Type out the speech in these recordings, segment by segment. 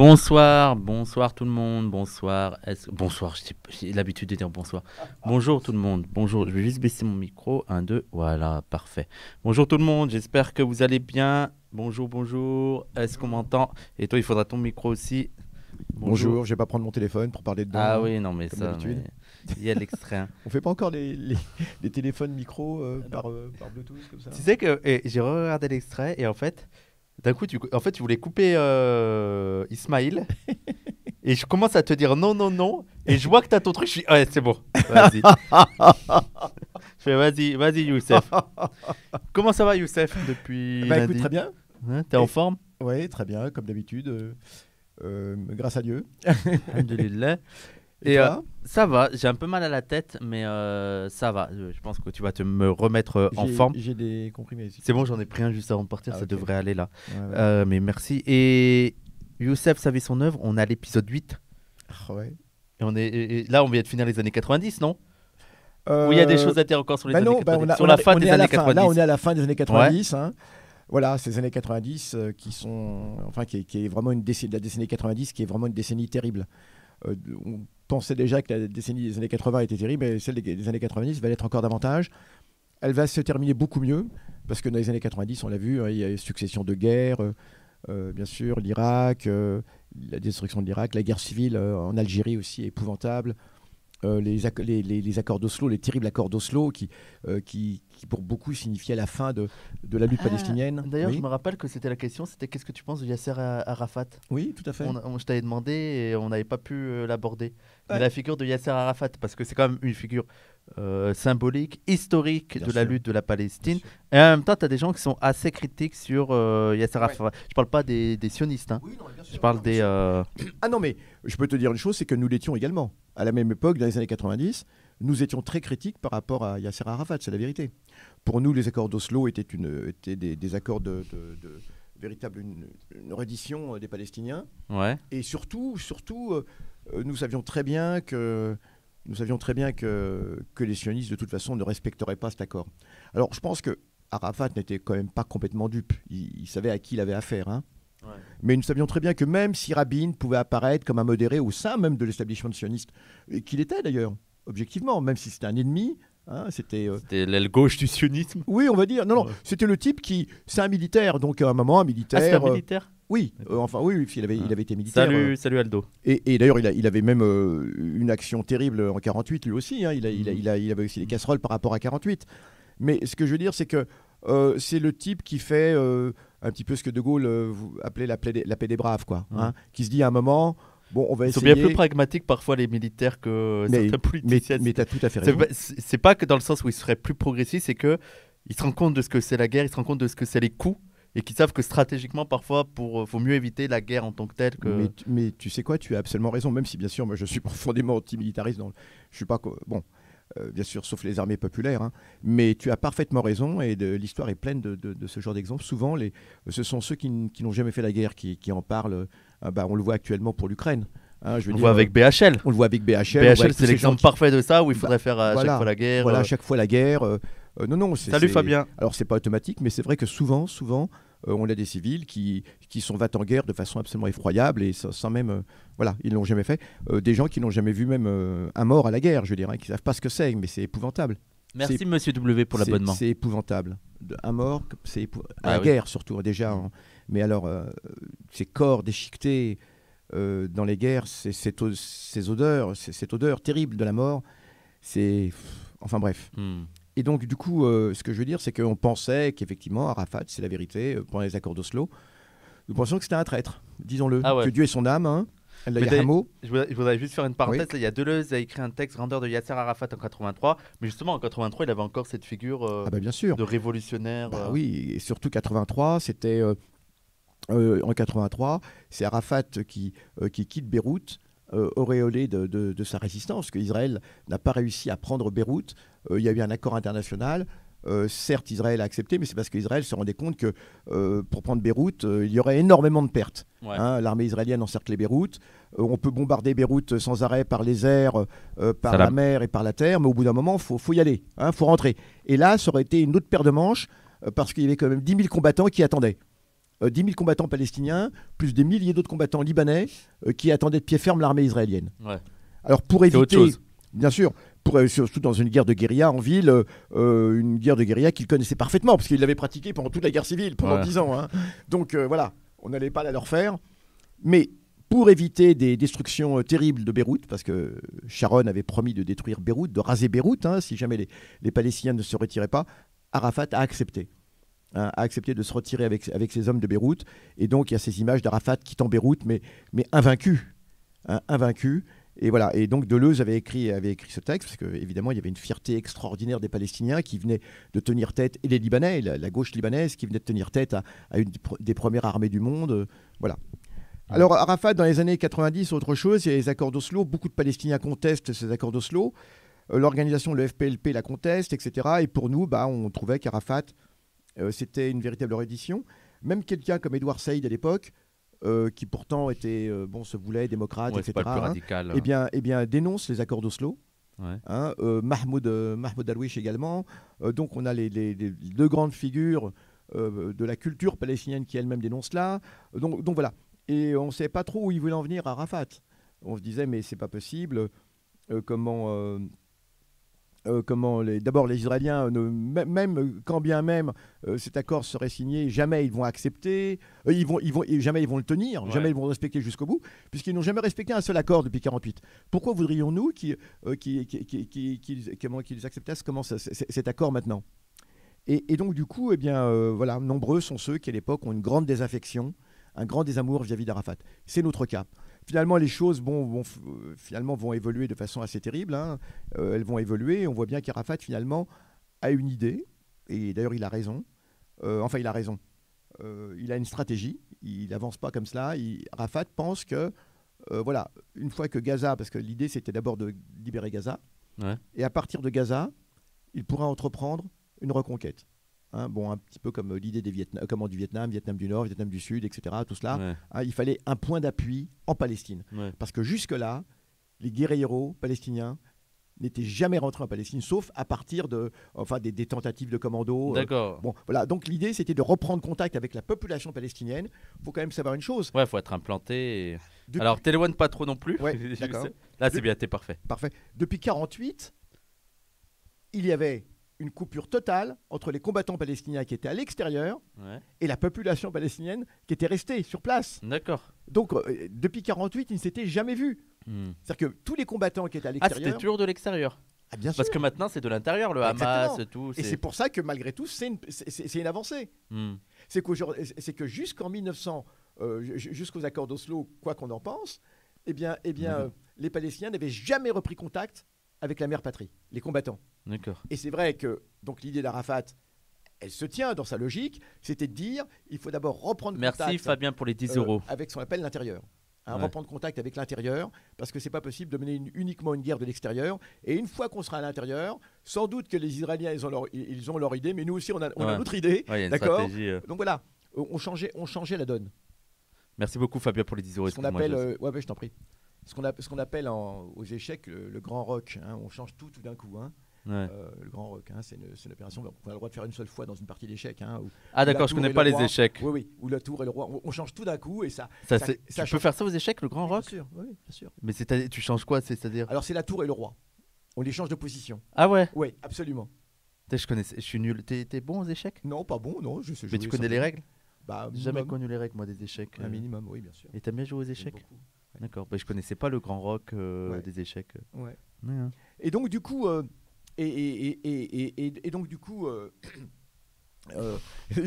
Bonsoir, bonsoir tout le monde, bonsoir. Bonsoir, j'ai l'habitude de dire bonsoir. Bonjour tout le monde, bonjour. Je vais juste baisser mon micro. 1, 2, voilà, parfait. Bonjour tout le monde, j'espère que vous allez bien. Bonjour, bonjour. Est-ce qu'on m'entend? Et toi, il faudra ton micro aussi. Bonjour, je vais pas prendre mon téléphone pour parler dedans. Ah oui, non, mais comme ça, d'habitude. il y a l'extrait. Hein. On fait pas encore des téléphones micro par Bluetooth comme ça? Tu sais que j'ai regardé l'extrait et en fait, d'un coup, tu voulais couper Ismaël. Et je commence à te dire non, non, non. Et je vois que tu as ton truc. Je suis ouais, c'est bon. Vas-y. Je fais vas-y, Youssef. Comment ça va, Youssef, depuis Bah écoute, lundi? très bien. Hein, t'es en forme? Oui, très bien, comme d'habitude. Grâce à Dieu. Alhamdoulilah. Et Et toi? ça va, j'ai un peu mal à la tête, mais ça va. Je pense que tu vas me remettre en forme. J'ai des comprimés ici. C'est bon, j'en ai pris un juste avant de partir, ça ok. devrait aller là. Ouais, ouais. Mais merci. Et Youssef savait son œuvre, on est à l'épisode 8. Ah ouais. Et là, on vient de finir les années 90, non? Ou il y a des choses à dire encore sur les années 90, sur la fin des années 90. Là, on est à la fin des années 90. Hein. Voilà, ces années 90 qui sont, enfin, qui est vraiment une décennie, la décennie 90, qui est vraiment une décennie terrible. On pensait déjà que la décennie des années 80 était terrible, et celle des années 90 va l'être encore davantage. Elle va se terminer beaucoup mieux, parce que dans les années 90, on l'a vu, il y a une succession de guerres, bien sûr, l'Irak, la destruction de l'Irak, la guerre civile en Algérie aussi est épouvantable. Les accords d'Oslo, les terribles accords d'Oslo qui pour beaucoup signifiaient la fin de la lutte palestinienne. D'ailleurs, Oui. je me rappelle que c'était la question, c'était qu'est-ce que tu penses de Yasser Arafat? Oui, tout à fait. Je t'avais demandé et on n'avait pas pu l'aborder. Mais Ouais. la figure de Yasser Arafat, parce que c'est quand même une figure symbolique, historique Bien de la sûr. lutte de la Palestine. Bien sûr. Et en même temps, tu as des gens qui sont assez critiques sur Yasser Arafat. Je parle pas des sionistes, hein. Oui, non, bien sûr. Je parle des... Ah non, mais je peux te dire une chose, c'est que nous l'étions également. À la même époque, dans les années 90, nous étions très critiques par rapport à Yasser Arafat, c'est la vérité. Pour nous, les accords d'Oslo étaient des accords de véritable une reddition des Palestiniens. Ouais. Et surtout, nous savions très bien que les sionistes, de toute façon, ne respecteraient pas cet accord. Alors, je pense que Arafat n'était quand même pas complètement dupe. Il savait à qui il avait affaire. Hein. Ouais. Mais nous savions très bien que même si Rabin pouvait apparaître comme un modéré au sein même de l'établissement sioniste, et qu'il était d'ailleurs, objectivement, même si c'était un ennemi, hein, c'était... C'était l'aile gauche du sionisme. Oui, on va dire. Non, Ouais. c'était le type qui... C'est un militaire, donc à un moment, un militaire... Ah, c'est un militaire? Oui, D'accord. enfin oui, il avait été militaire. Salut Aldo. Et d'ailleurs, il avait même une action terrible en 48, lui aussi. Hein, il avait aussi des casseroles par rapport à 48. Mais ce que je veux dire, c'est que c'est le type qui fait un petit peu ce que De Gaulle appelait la paix des braves, quoi. Hein, qui se dit à un moment, bon, on va Ils sont essayer... bien plus pragmatiques parfois les militaires que certains politiciens. Mais tu as tout à fait raison. C'est pas que dans le sens où ils seraient plus progressistes, c'est que ils se rendent compte de ce que c'est la guerre, ils se rendent compte de ce que c'est les coups, et qu'ils savent que stratégiquement parfois faut mieux éviter la guerre en tant que telle que... Mais tu sais quoi, tu as absolument raison, même si bien sûr moi je suis profondément antimilitariste. Je suis pas bon, bien sûr, sauf les armées populaires, hein, mais tu as parfaitement raison et l'histoire est pleine de ce genre d'exemples. Souvent, ce sont ceux qui n'ont jamais fait la guerre qui en parlent. On le voit actuellement pour l'Ukraine. Hein, on le voit avec BHL. On le voit avec BHL. BHL, c'est l'exemple parfait de ça où il faudrait faire à chaque fois la guerre. Voilà, à chaque fois la guire. Non, Salut Fabien. Alors, c'est pas automatique, mais c'est vrai que souvent, on a des civils qui sont va en guerre de façon absolument effroyable et sans même... voilà, ils l'ont jamais fait. Des gens qui n'ont jamais vu même un mort à la guerre, je dirais, qui savent pas ce que c'est, mais c'est épouvantable. Merci Monsieur W pour l'abonnement. C'est épouvantable. Un mort, à la guerre surtout, déjà. Mais alors, ces corps déchiquetés dans les guerres, cette odeur terrible de la mort, c'est... Enfin bref. Et donc, du coup, ce que je veux dire, c'est qu'on pensait qu'effectivement, Arafat, c'est la vérité, pendant les accords d'Oslo, nous pensions que c'était un traître, disons-le, que Dieu ait son âme, hein. Je voudrais juste faire une parenthèse. Oui. Il y a Deleuze a écrit un texte grandeur de Yasser Arafat en 83, mais justement en 83, il avait encore cette figure bien sûr. de révolutionnaire. Oui, et surtout 83, c'était... en 83, c'est Arafat qui quitte Beyrouth, auréolé de sa résistance, parce qu'Israël n'a pas réussi à prendre Beyrouth. Il y a eu un accord international. Certes, Israël a accepté, mais c'est parce qu'Israël se rendait compte que pour prendre Beyrouth, il y aurait énormément de pertes. Ouais. Hein, l'armée israélienne encerclait Beyrouth. On peut bombarder Beyrouth sans arrêt par les airs, par la mer et par la terre, mais au bout d'un moment, il faut y aller, il faut rentrer. Et là, ça aurait été une autre paire de manches, parce qu'il y avait quand même 10 000 combattants qui attendaient. 10 000 combattants palestiniens, plus des milliers d'autres combattants libanais qui attendaient de pied ferme l'armée israélienne. Ouais. Alors pour C'est autre éviter, chose. bien sûr, surtout dans une guerre de guérilla en ville, une guerre de guérilla qu'il connaissait parfaitement, parce qu'il l'avait pratiquée pendant toute la guerre civile, pendant 10 ans. Hein. Donc voilà, on n'allait pas la leur faire. Mais pour éviter des destructions terribles de Beyrouth, parce que Sharon avait promis de détruire Beyrouth, de raser Beyrouth, hein, si jamais les Palestiniens ne se retiraient pas, Arafat a accepté. A accepté de se retirer avec ses hommes de Beyrouth. Et donc, il y a ces images d'Arafat quittant Beyrouth, mais invaincu. Hein, invaincu. Et voilà. Et donc, Deleuze avait écrit ce texte, parce qu'évidemment, il y avait une fierté extraordinaire des Palestiniens qui venaient de tenir tête, et les Libanais, la gauche libanaise, qui venait de tenir tête à une des premières armées du monde. Voilà. Alors, Arafat, dans les années 90, autre chose, il y a les accords d'Oslo. Beaucoup de Palestiniens contestent ces accords d'Oslo. L'organisation, le FPLP, la conteste, etc. Et pour nous, on trouvait qu'Arafat, c'était une véritable reddition. Même quelqu'un comme Edouard Saïd à l'époque, qui pourtant était, se voulait démocrate, etc., c'est pas le plus radical. eh bien, dénonce les accords d'Oslo. Ouais. Hein, Mahmoud Darwish également. Donc, on a les deux grandes figures de la culture palestinienne qui elles-mêmes dénoncent cela. Donc voilà. Et on ne savait pas trop où il voulait en venir, Arafat. On se disait, mais c'est pas possible. Comment d'abord les Israéliens, même quand bien même cet accord serait signé, jamais ils vont accepter, jamais ils vont le tenir, jamais ils vont le respecter jusqu'au bout, puisqu'ils n'ont jamais respecté un seul accord depuis 1948. Pourquoi voudrions-nous qu'ils acceptassent cet accord maintenant ? Et donc du coup, voilà, nombreux sont ceux qui à l'époque ont une grande désaffection, un grand désamour vis-à-vis d'Arafat. C'est notre cas. Finalement, les choses vont évoluer de façon assez terrible. Hein. Elles vont évoluer. On voit bien qu'Arafat, finalement, a une idée. Et d'ailleurs, il a raison. Il a raison. Il a une stratégie. Il n'avance pas comme cela. Arafat pense que, une fois que Gaza, parce que l'idée, c'était d'abord de libérer Gaza, et à partir de Gaza, il pourra entreprendre une reconquête. Hein, un petit peu comme l'idée du Vietnam, Vietnam du Nord, Vietnam du Sud, etc. Tout cela. Ouais. Hein, il fallait un point d'appui en Palestine. Ouais. Parce que jusque-là, les guérilleros palestiniens n'étaient jamais rentrés en Palestine, sauf à partir des tentatives de commando. D'accord. Voilà. Donc l'idée, c'était de reprendre contact avec la population palestinienne. Il faut quand même savoir une chose. Ouais, il faut être implanté. Alors, t'éloigne pas trop non plus. Ouais, d'accord. Là, c'est bien, t'es parfait. Parfait. Depuis 1948, il y avait une coupure totale entre les combattants palestiniens qui étaient à l'extérieur et la population palestinienne qui était restée sur place. D'accord. Donc, depuis 1948, ils ne s'étaient jamais vus. C'est-à-dire que tous les combattants qui étaient à l'extérieur... Ah, c'était toujours de l'extérieur. Ah, bien sûr. Parce que maintenant, c'est de l'intérieur, le Hamas, tout. Et c'est pour ça que, malgré tout, c'est une avancée. C'est que jusqu'aux accords d'Oslo, quoi qu'on en pense, les Palestiniens n'avaient jamais repris contact avec la mère patrie, les combattants. D'accord. Et c'est vrai que donc l'idée d'Arafat, elle se tient dans sa logique, c'était de dire il faut d'abord reprendre contact. Merci Fabien pour les 10 euros. Avec ce qu'on appelle l'intérieur. Reprendre contact avec l'intérieur, parce que c'est pas possible de mener uniquement une guerre de l'extérieur. Et une fois qu'on sera à l'intérieur, sans doute que les Israéliens ils ont leur idée, mais nous aussi on a notre idée, d'accord. Donc voilà, on changeait la donne. Merci beaucoup Fabien pour les 10 euros. Ce qu'on appelle, je t'en prie. Ce qu'on appelle aux échecs le grand rock. Hein, on change tout d'un coup. Hein. Le grand rock, hein, c'est une opération qu'on a le droit de faire une seule fois dans une partie d'échecs. Hein, d'accord, je connais pas les échecs. Oui, où la tour et le roi, on change tout d'un coup et ça tu peux faire ça aux échecs, le grand rock ? Bien sûr, oui, bien sûr. Mais tu changes quoi, c'est-à-dire ? Alors c'est la tour et le roi. On les change de position. Ah ouais ? Oui, absolument. Je suis nul. T'es bon aux échecs ? Non, pas bon, non. Je sais jouer. Mais tu connais les règles ? J'ai jamais connu les règles, moi, des échecs. Un minimum, oui, bien sûr. Et t'aimes bien jouer aux échecs ? Ouais. D'accord. Je connaissais pas le grand rock des échecs. Ouais. Et donc du coup, les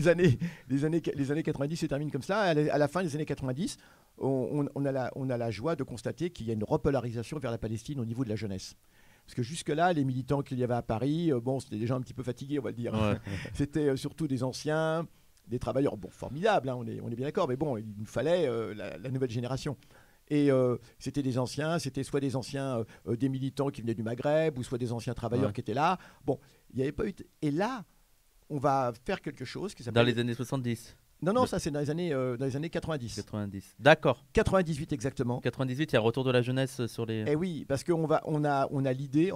années 90 se terminent comme ça. À la fin des années 90, on a la joie de constater qu'il y a une repolarisation vers la Palestine au niveau de la jeunesse. Parce que jusque-là, les militants qu'il y avait à Paris, c'était des gens un petit peu fatigués, on va le dire. Ouais. C'était surtout des anciens, des travailleurs, formidables, hein, on est bien d'accord, mais il nous fallait la nouvelle génération. Et c'était des anciens, c'était soit des anciens des militants qui venaient du Maghreb, ou soit des anciens travailleurs qui étaient là. Il n'y avait pas eu... Et là, on va faire quelque chose qui s'appelle... Dans les années 70 ? Non, ça c'est dans les années 90. 90. D'accord. 98 exactement. 98, il y a un retour de la jeunesse sur les. Eh oui, parce qu'on a l'idée,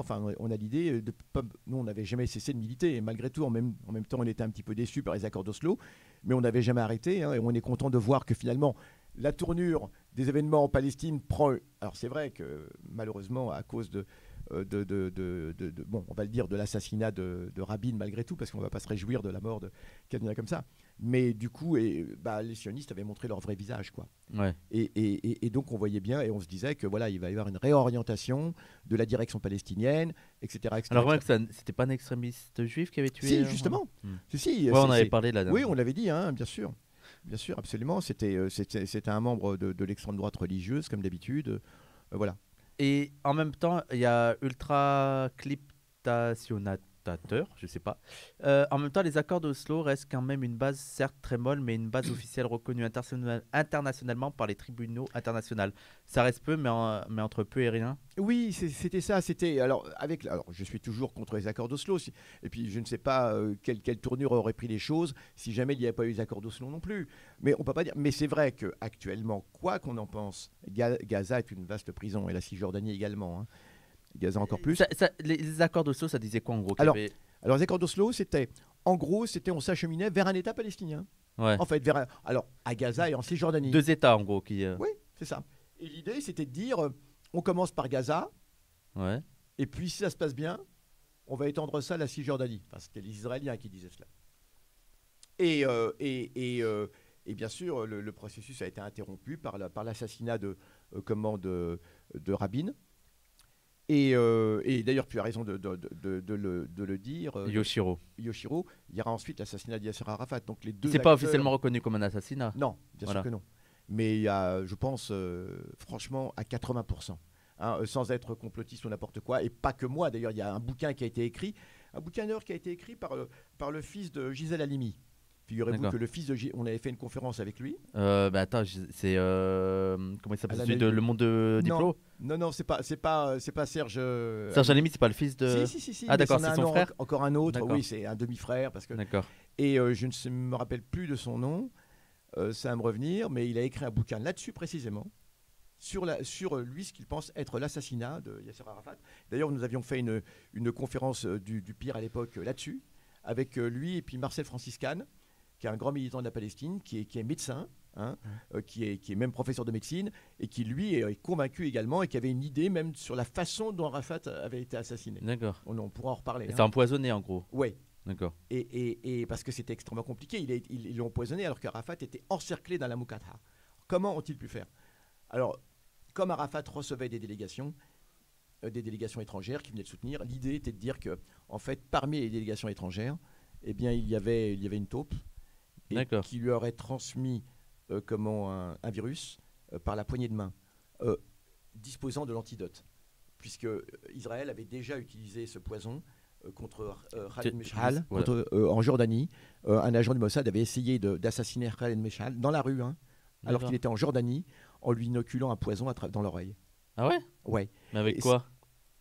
nous on n'avait jamais cessé de militer, et malgré tout, en même temps, on était un petit peu déçus par les accords d'Oslo, mais on n'avait jamais arrêté, hein, et on est content de voir que finalement, la tournure des événements en Palestine prend. Alors c'est vrai que malheureusement, à cause bon, on va le dire, de l'assassinat de Rabin malgré tout, parce qu'on ne va pas se réjouir de la mort de quelqu'un comme ça. Mais du coup, les sionistes avaient montré leur vrai visage, quoi. Ouais. Et donc on voyait bien et on se disait que voilà, il va y avoir une réorientation de la direction palestinienne, etc. Alors ouais, c'était pas un extrémiste juif qui avait tué. Si, justement. Ouais, on avait parlé de la dernière. Oui, on l'avait dit, hein, bien sûr. Bien sûr, absolument. C'était un membre de l'extrême droite religieuse, comme d'habitude. Voilà. Et en même temps, il y a ultra-cliptationatateur, je sais pas. En même temps, les accords d'Oslo restent quand même une base, certes très molle, mais une base officielle reconnue internationalement par les tribunaux internationaux. Ça reste peu, mais entre peu et rien. Oui, c'était ça. Alors, je suis toujours contre les accords d'Oslo. Et puis, je ne sais pas quelle tournure auraient pris les choses si jamais il n'y avait pas eu les accords d'Oslo non plus. Mais on peut pas dire. Mais c'est vrai qu'actuellement, quoi qu'on en pense, Gaza est une vaste prison et la Cisjordanie également. Hein. Gaza encore plus. Les accords d'Oslo, ça disait quoi en gros? Alors, les accords d'Oslo, en gros, on s'acheminait vers un État palestinien. Ouais. En fait, à Gaza et en Cisjordanie. 2 États en gros qui. Oui, c'est ça. Et l'idée, c'était de dire, on commence par Gaza. Ouais. Et puis, si ça se passe bien, on va étendre ça à la Cisjordanie. Enfin, c'était les Israéliens qui disaient cela. Et bien sûr, le processus a été interrompu par l'assassinat de Rabin. Et d'ailleurs, tu as raison de le dire. Yoshiro. Il y aura ensuite l'assassinat de Yasser Arafat. Donc les deux. C'est pas officiellement reconnu comme un assassinat. Non, bien sûr que non. Mais il y a, je pense, franchement, à 80%. Hein, sans être complotiste ou n'importe quoi, et pas que moi d'ailleurs, il y a un bouquin qui a été écrit, par le fils de Gisèle Halimi. Figurez-vous que le fils de on avait fait une conférence avec lui. Attends, c'est comment il s'appelle, celui de Le Monde de Diplo? Non, c'est pas Serge. Serge Halimi, c'est pas le fils de. Si. Ah d'accord, c'est son frère. Encore un autre. Oui, c'est un demi-frère parce que. D'accord. Et je ne me rappelle plus de son nom. Ça va me revenir, mais il a écrit un bouquin là-dessus précisément. Sur lui, ce qu'il pense être l'assassinat de Yasser Arafat. D'ailleurs, nous avions fait une conférence du pire à l'époque là-dessus, avec lui et puis Marcel Franciscan, qui est un grand militant de la Palestine, qui est médecin, hein, qui est même professeur de médecine, et qui, lui, est convaincu également, et qui avait une idée même sur la façon dont Arafat avait été assassiné. D'accord. On pourra en reparler. C'est empoisonné, en gros. Oui. D'accord. Et parce que c'était extrêmement compliqué, ils l'ont empoisonné alors qu'Arafat était encerclé dans la Moukata. Comment ont-ils pu faire? Alors, comme Arafat recevait des délégations étrangères qui venaient de soutenir, l'idée était de dire que, en fait, parmi les délégations étrangères, eh bien, il y avait une taupe qui lui aurait transmis un virus par la poignée de main, disposant de l'antidote, puisque Israël avait déjà utilisé ce poison contre Khaled Meshal en Jordanie. Un agent du Mossad avait essayé d'assassiner Khaled Meshal dans la rue, hein, alors qu'il était en Jordanie, en lui inoculant un poison dans l'oreille. Ah ouais? Ouais. Mais avec quoi?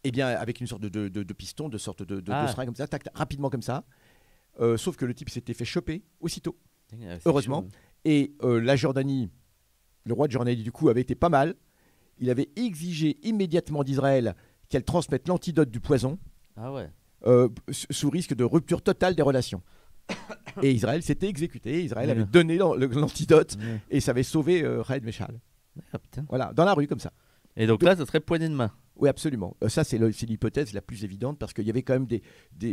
Eh bien, avec une sorte de piston, de sorte de seringue comme ça, rapidement comme ça. Sauf que le type s'était fait choper aussitôt, heureusement. Chaud. Et la Jordanie, le roi de Jordanie, du coup, avait été pas mal. Il avait exigé immédiatement d'Israël qu'elle transmette l'antidote du poison. Ah ouais. Sous risque de rupture totale des relations. Et Israël s'était exécuté. Israël avait donné l'antidote et ça avait sauvé Khaled Meshal. Ah, putain. Voilà, dans la rue comme ça. Et donc là, ça serait poignée de main. Oui, absolument. Ça, c'est l'hypothèse la plus évidente parce qu'il y avait quand même des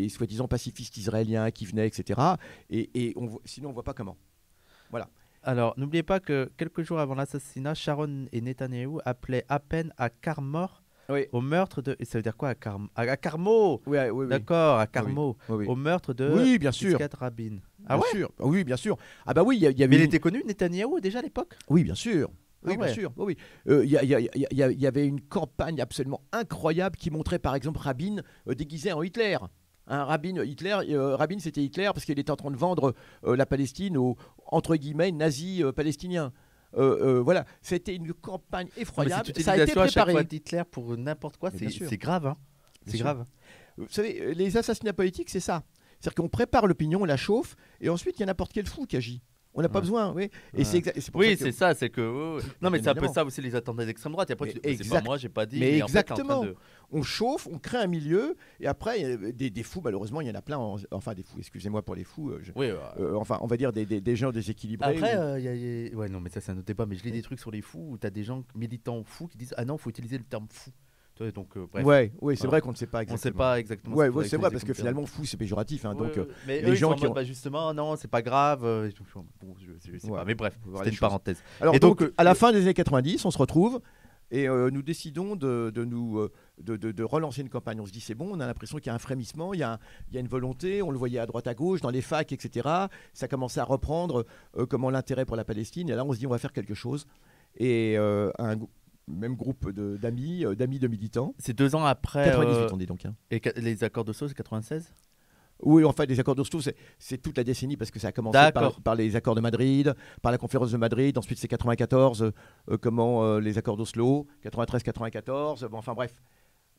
soi-disant pacifistes israéliens qui venaient, etc. Sinon, on ne voit pas comment. Voilà. Alors, n'oubliez pas que quelques jours avant l'assassinat, Sharon et Netanyahou appelaient à peine à quart mort au meurtre de. Et ça veut dire quoi à Carmo? Oui. D'accord, à Carmo. Oui. Au meurtre de. Oui, bien sûr. Rabin. Ah bien sûr. Oui, bien sûr. Ah bah oui, il y avait. Mais il était connu, Netanyahou, déjà à l'époque? Oui, bien sûr. Oui, bien sûr. Oui. Il y avait une campagne absolument incroyable qui montrait par exemple Rabin déguisé en Hitler. Rabin, c'était Hitler parce qu'il était en train de vendre la Palestine aux entre guillemets nazis palestiniens. Voilà, c'était une campagne effroyable. Mais ça a été préparé. À chaque fois d'Hitler pour n'importe quoi, c'est grave. Hein. C'est grave. Vous savez, les assassinats politiques, c'est ça. C'est-à-dire qu'on prépare l'opinion, on la chauffe, et ensuite il y a n'importe quel fou qui agit. On n'a pas besoin, oui. Et Ouais. c'est pour Oui, ça c'est ça, c'est que. Non, mais Bien c'est un peu évidemment. ça aussi les attentats d'extrême droite. Et après, Mais tu dis, c'est pas exact. moi, j'ai pas dit. Mais en fait, t'es en train exactement. de. On chauffe, on crée un milieu, et après, des fous, malheureusement, il y en a plein. Enfin, des fous, excusez-moi pour les fous. Oui, Enfin, on va dire des gens déséquilibrés. après, ouais, non, mais ça, c'est un autre débat. Mais je lis des trucs sur les fous où t'as des gens militants fous qui disent, ah non, faut utiliser le terme fou. Tu vois, donc, bref. Ouais, c'est Voilà. vrai qu'on ne sait pas On exactement. sait pas exactement. Ouais, ce qu'il faudrait c'est vrai, utiliser parce que comme terme. finalement, fou, c'est péjoratif. Hein, Ouais, donc, ouais. Mais les eux, gens ils sont en qui mode, ont- bah, justement, non, c'est pas grave. Bon, je sais Ouais, pas. Mais bref, faut voir c'était les une choses. parenthèse. Alors, Et donc, donc, à la fin des années 90, on se retrouve et nous décidons de relancer une campagne. On se dit, c'est bon, on a l'impression qu'il y a un frémissement, il y a une volonté, on le voyait à droite à gauche, dans les facs, etc. Ça commençait à reprendre comment l'intérêt pour la Palestine. Et là, on se dit, on va faire quelque chose. Et même groupe d'amis de militants. c'est 2 ans après. 98, on dit donc. Hein. Et les accords d'Oslo, c'est 96. Oui, en fait, les accords d'Oslo, c'est toute la décennie parce que ça a commencé par les accords de Madrid, par la conférence de Madrid, ensuite c'est 94, les accords d'Oslo, 93-94, bon, enfin bref.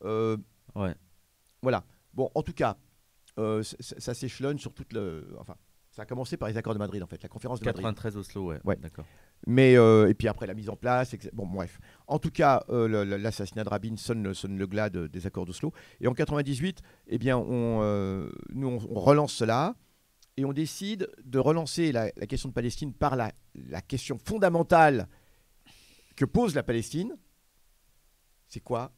Ouais. Voilà. Bon, en tout cas, ça s'échelonne sur toute le... Enfin, ça a commencé par les accords de Madrid, en fait, la conférence de Madrid. 93 Oslo, ouais. Ouais. D'accord. Mais, et puis après la mise en place, bon bref. En tout cas, l'assassinat de Rabin sonne le glas des accords d'Oslo. Et en 98, eh bien, on relance cela et on décide de relancer la question de Palestine par la question fondamentale que pose la Palestine. C'est quoi ?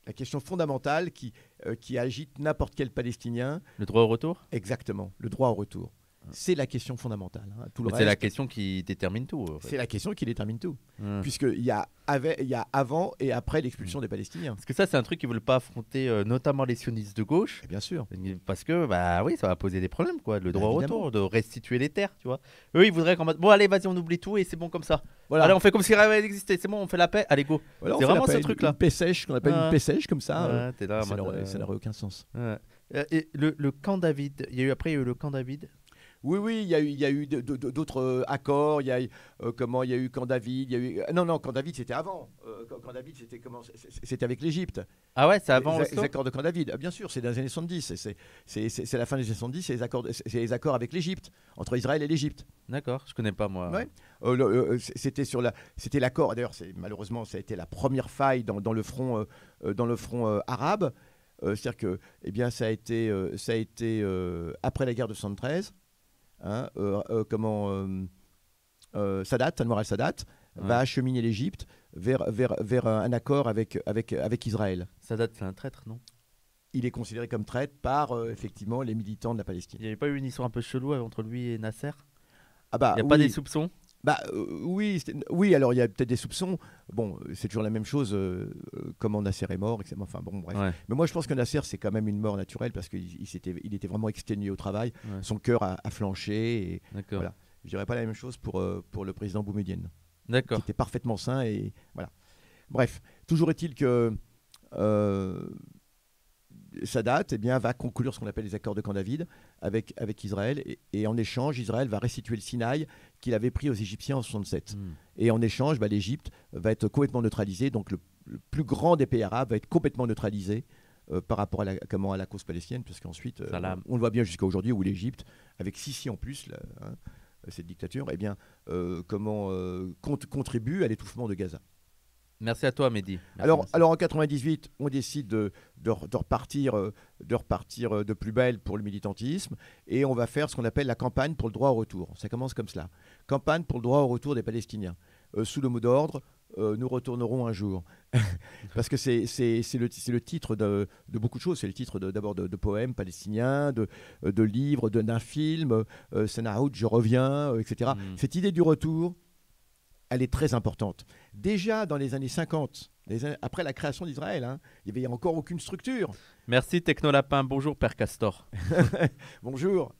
La question fondamentale qui agite n'importe quel Palestinien. Le droit au retour. Exactement, le droit au retour. C'est la question fondamentale. Hein. Tout le C'est reste, la question qui détermine tout. En fait. c'est la question qui détermine tout. Ouais. Puisqu'il y a avant et après l'expulsion des Palestiniens. Parce que ça, c'est un truc qu'ils veulent pas affronter, notamment les sionistes de gauche. Et bien sûr. Parce que, bah oui, ça va poser des problèmes, quoi. Le droit au Évidemment. retour, de restituer les terres, tu vois. Eux, ils voudraient qu'en mode, bon, allez, vas-y, on oublie tout et c'est bon comme ça. Voilà. Allez, on fait comme si rien n'avait existé. C'est bon, on fait la paix. Allez, go. Voilà, on c'est fait vraiment la ce paix, truc-là. Une paix sèche, qu'on appelle Ouais. une paix sèche comme ça. Ouais, t'es là, en Ça mode, n'aurait aucun sens. ouais. Et le camp David, il y a eu le camp David. Oui, il y a eu d'autres accords. Il y a eu Camp David. Il y a eu non, Camp David c'était avant. Camp David c'était avec l'Égypte. Ah ouais, c'est avant les Oslo. accords de Camp David. Ah, bien sûr, c'est dans les années 70. C'est la fin des années 70. C'est les accords avec l'Égypte, entre Israël et l'Égypte. D'accord, je connais pas moi. Ouais. C'était l'accord. D'ailleurs, malheureusement, ça a été la première faille dans le front arabe. C'est-à-dire que, eh bien, ça a été après la guerre de 73. Hein, Sadat, Anwar al-Sadat, va acheminer l'Égypte vers un accord avec Israël. Sadat, c'est un traître, non? Il est considéré comme traître par effectivement les militants de la Palestine. Il n'y avait pas eu une histoire un peu chelou entre lui et Nasser? Ah bah, Il n'y a pas des soupçons? Oui, alors il y a peut-être des soupçons. Bon, c'est toujours la même chose, comment Nasser est mort, etc. Enfin bon, bref. Ouais. Mais moi je pense que Nasser c'est quand même une mort naturelle parce qu'il était vraiment exténué au travail. Ouais. Son cœur a flanché. Et D'accord. voilà. Je dirais pas la même chose pour le président Boumedienne, qui D'accord. était parfaitement sain et voilà. Bref, toujours est-il que Sadat va conclure ce qu'on appelle les accords de Camp David avec Israël et en échange, Israël va restituer le Sinaï qu'il avait pris aux Égyptiens en 67. Et en échange, l'Égypte va être complètement neutralisée, donc le plus grand des pays arabes va être complètement neutralisé par rapport à la cause palestinienne, puisqu'ensuite, on le voit bien jusqu'à aujourd'hui, où l'Égypte, avec Sisi en plus, cette dictature, contribue à l'étouffement de Gaza. Merci à toi, Mehdi. Alors en 98, on décide de repartir de plus belle pour le militantisme et on va faire ce qu'on appelle la campagne pour le droit au retour. Ça commence comme cela. Campagne pour le droit au retour des Palestiniens. Sous le mot d'ordre, nous retournerons un jour. Parce que c'est le titre de beaucoup de choses. C'est le titre d'abord de poèmes palestiniens, de livres, d'un film, Sanaout, je reviens, etc. Cette idée du retour, elle est très importante. Déjà dans les années 50, après la création d'Israël, il n'y avait encore aucune structure. Merci Technolapin, bonjour Père Castor. Bonjour.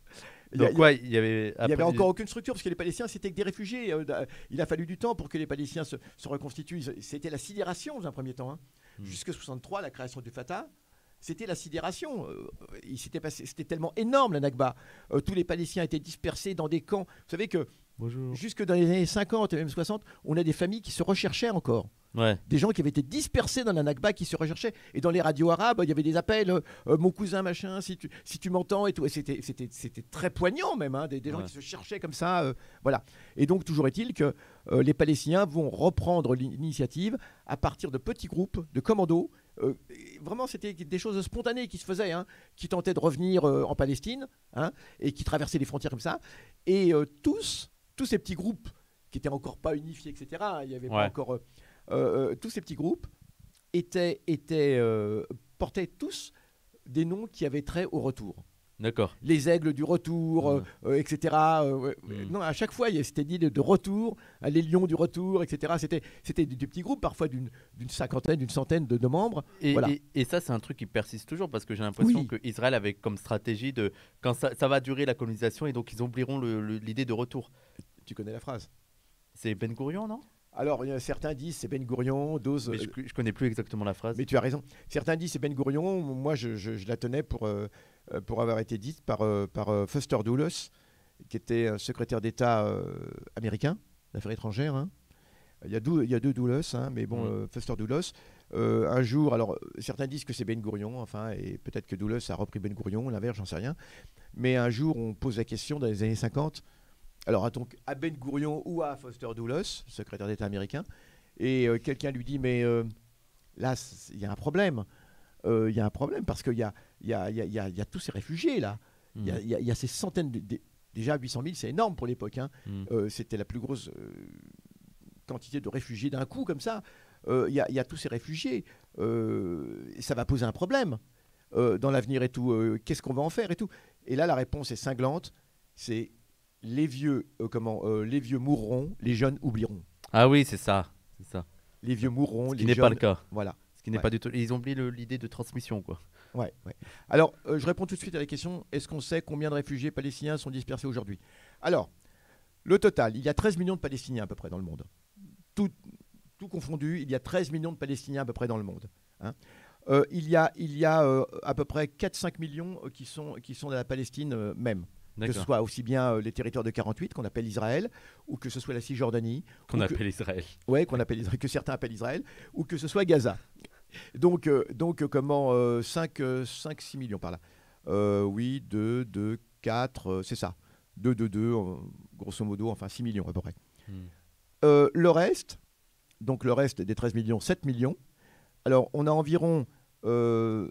Donc il y avait encore aucune structure parce que les Palestiniens c'était que des réfugiés. Il a fallu du temps pour que les Palestiniens se reconstituent. C'était la sidération dans un premier temps. Jusqu'à 63, la création du Fatah. C'était la sidération. C'était tellement énorme la Nakba. Tous les Palestiniens étaient dispersés dans des camps. Vous savez que jusque dans les années 50 et même 60, on a des familles qui se recherchaient encore. Ouais. Des gens qui avaient été dispersés dans la Nakba qui se recherchaient. Et dans les radios arabes, il y avait des appels, mon cousin, machin, si tu m'entends et tout. Et c'était très poignant même, hein, des gens qui se cherchaient comme ça. Voilà. Et donc, toujours est-il que les Palestiniens vont reprendre l'initiative à partir de petits groupes de commandos. Vraiment, c'était des choses spontanées qui se faisaient, hein, qui tentaient de revenir en Palestine, hein, et qui traversaient les frontières comme ça. Et tous ces petits groupes qui n'étaient encore pas unifiés, etc., hein, il n'y avait pas encore... tous ces petits groupes portaient tous des noms qui avaient trait au retour. D'accord. Les aigles du retour, etc. Non, à chaque fois, c'était dit de retour, les lions du retour, etc. C'était des petits groupes, parfois d'une cinquantaine, d'une centaine de membres. Et ça, c'est un truc qui persiste toujours, parce que j'ai l'impression qu'Israël avait comme stratégie de quand ça va durer la colonisation, et donc ils oublieront l'idée de retour. Tu connais la phrase? C'est Ben Gourion, non? Alors, certains disent c'est Ben Gourion, d'autres... Mais je connais plus exactement la phrase. Mais tu as raison. Certains disent c'est Ben Gourion. Moi, je la tenais pour avoir été dite par Foster Dulles, qui était un secrétaire d'État américain d'affaires étrangères. Hein. Il y a deux Dulles, hein, mais bon, Foster Dulles. Un jour, alors certains disent que c'est Ben Gourion, enfin, et peut-être que Dulles a repris Ben Gourion, l'inverse, j'en sais rien. Mais un jour, on pose la question dans les années 50. Alors, donc, à Ben Gourion ou à Foster Dulles, secrétaire d'État américain, et quelqu'un lui dit, mais là, il y a un problème. Il y a un problème parce qu'il y a tous ces réfugiés, là. Il y a ces centaines déjà 800 000, c'est énorme pour l'époque. Hein. C'était la plus grosse quantité de réfugiés d'un coup, comme ça. Il y a tous ces réfugiés. Ça va poser un problème dans l'avenir et tout. Qu'est-ce qu'on va en faire et tout? Et là, la réponse est cinglante. C'est... Les vieux mourront, les jeunes oublieront. Ah oui, c'est ça. Les vieux mourront, les jeunes... Ce qui n'est pas le cas. Voilà. Ce qui n'est pas du tout... Ils ont oublié l'idée de transmission, quoi. Ouais. Alors, je réponds tout de suite à la question. Est-ce qu'on sait combien de réfugiés palestiniens sont dispersés aujourd'hui? Alors, le total, il y a 13 millions de Palestiniens à peu près dans le monde. Tout confondu, il y a 13 millions de Palestiniens à peu près dans le monde. Hein. Il y a à peu près 4-5 millions qui sont dans la Palestine même. Que ce soit aussi bien les territoires de 48 qu'on appelle Israël, ou que ce soit la Cisjordanie. Qu'on appelle Israël. Oui, que certains appellent Israël, ou que ce soit Gaza. Donc 5-6 millions par là. Oui, 2, 4, c'est ça. 2, grosso modo, enfin 6 millions à peu près. Le reste des 13 millions, 7 millions. Alors, on a environ, dans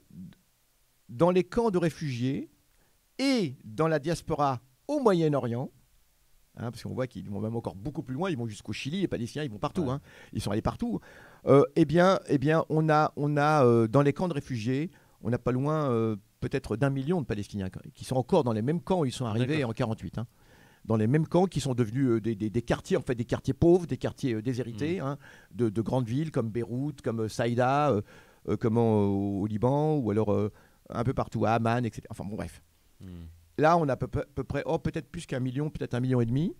les camps de réfugiés, et dans la diaspora au Moyen-Orient, hein, parce qu'on voit qu'ils vont même encore beaucoup plus loin, ils vont jusqu'au Chili, les Palestiniens, ils vont partout, hein, ils sont allés partout. Eh bien, on a dans les camps de réfugiés, on n'a pas loin peut-être d'1 million de Palestiniens qui sont encore dans les mêmes camps où ils sont arrivés en 48. Hein, dans les mêmes camps qui sont devenus des quartiers, en fait, des quartiers pauvres, des quartiers déshérités, hein, de grandes villes comme Beyrouth, comme Saïda, au Liban, ou alors un peu partout à Amman, etc. Enfin bon, bref. Là, on a à peu près, peut-être plus qu'1 million, peut-être 1,5 million.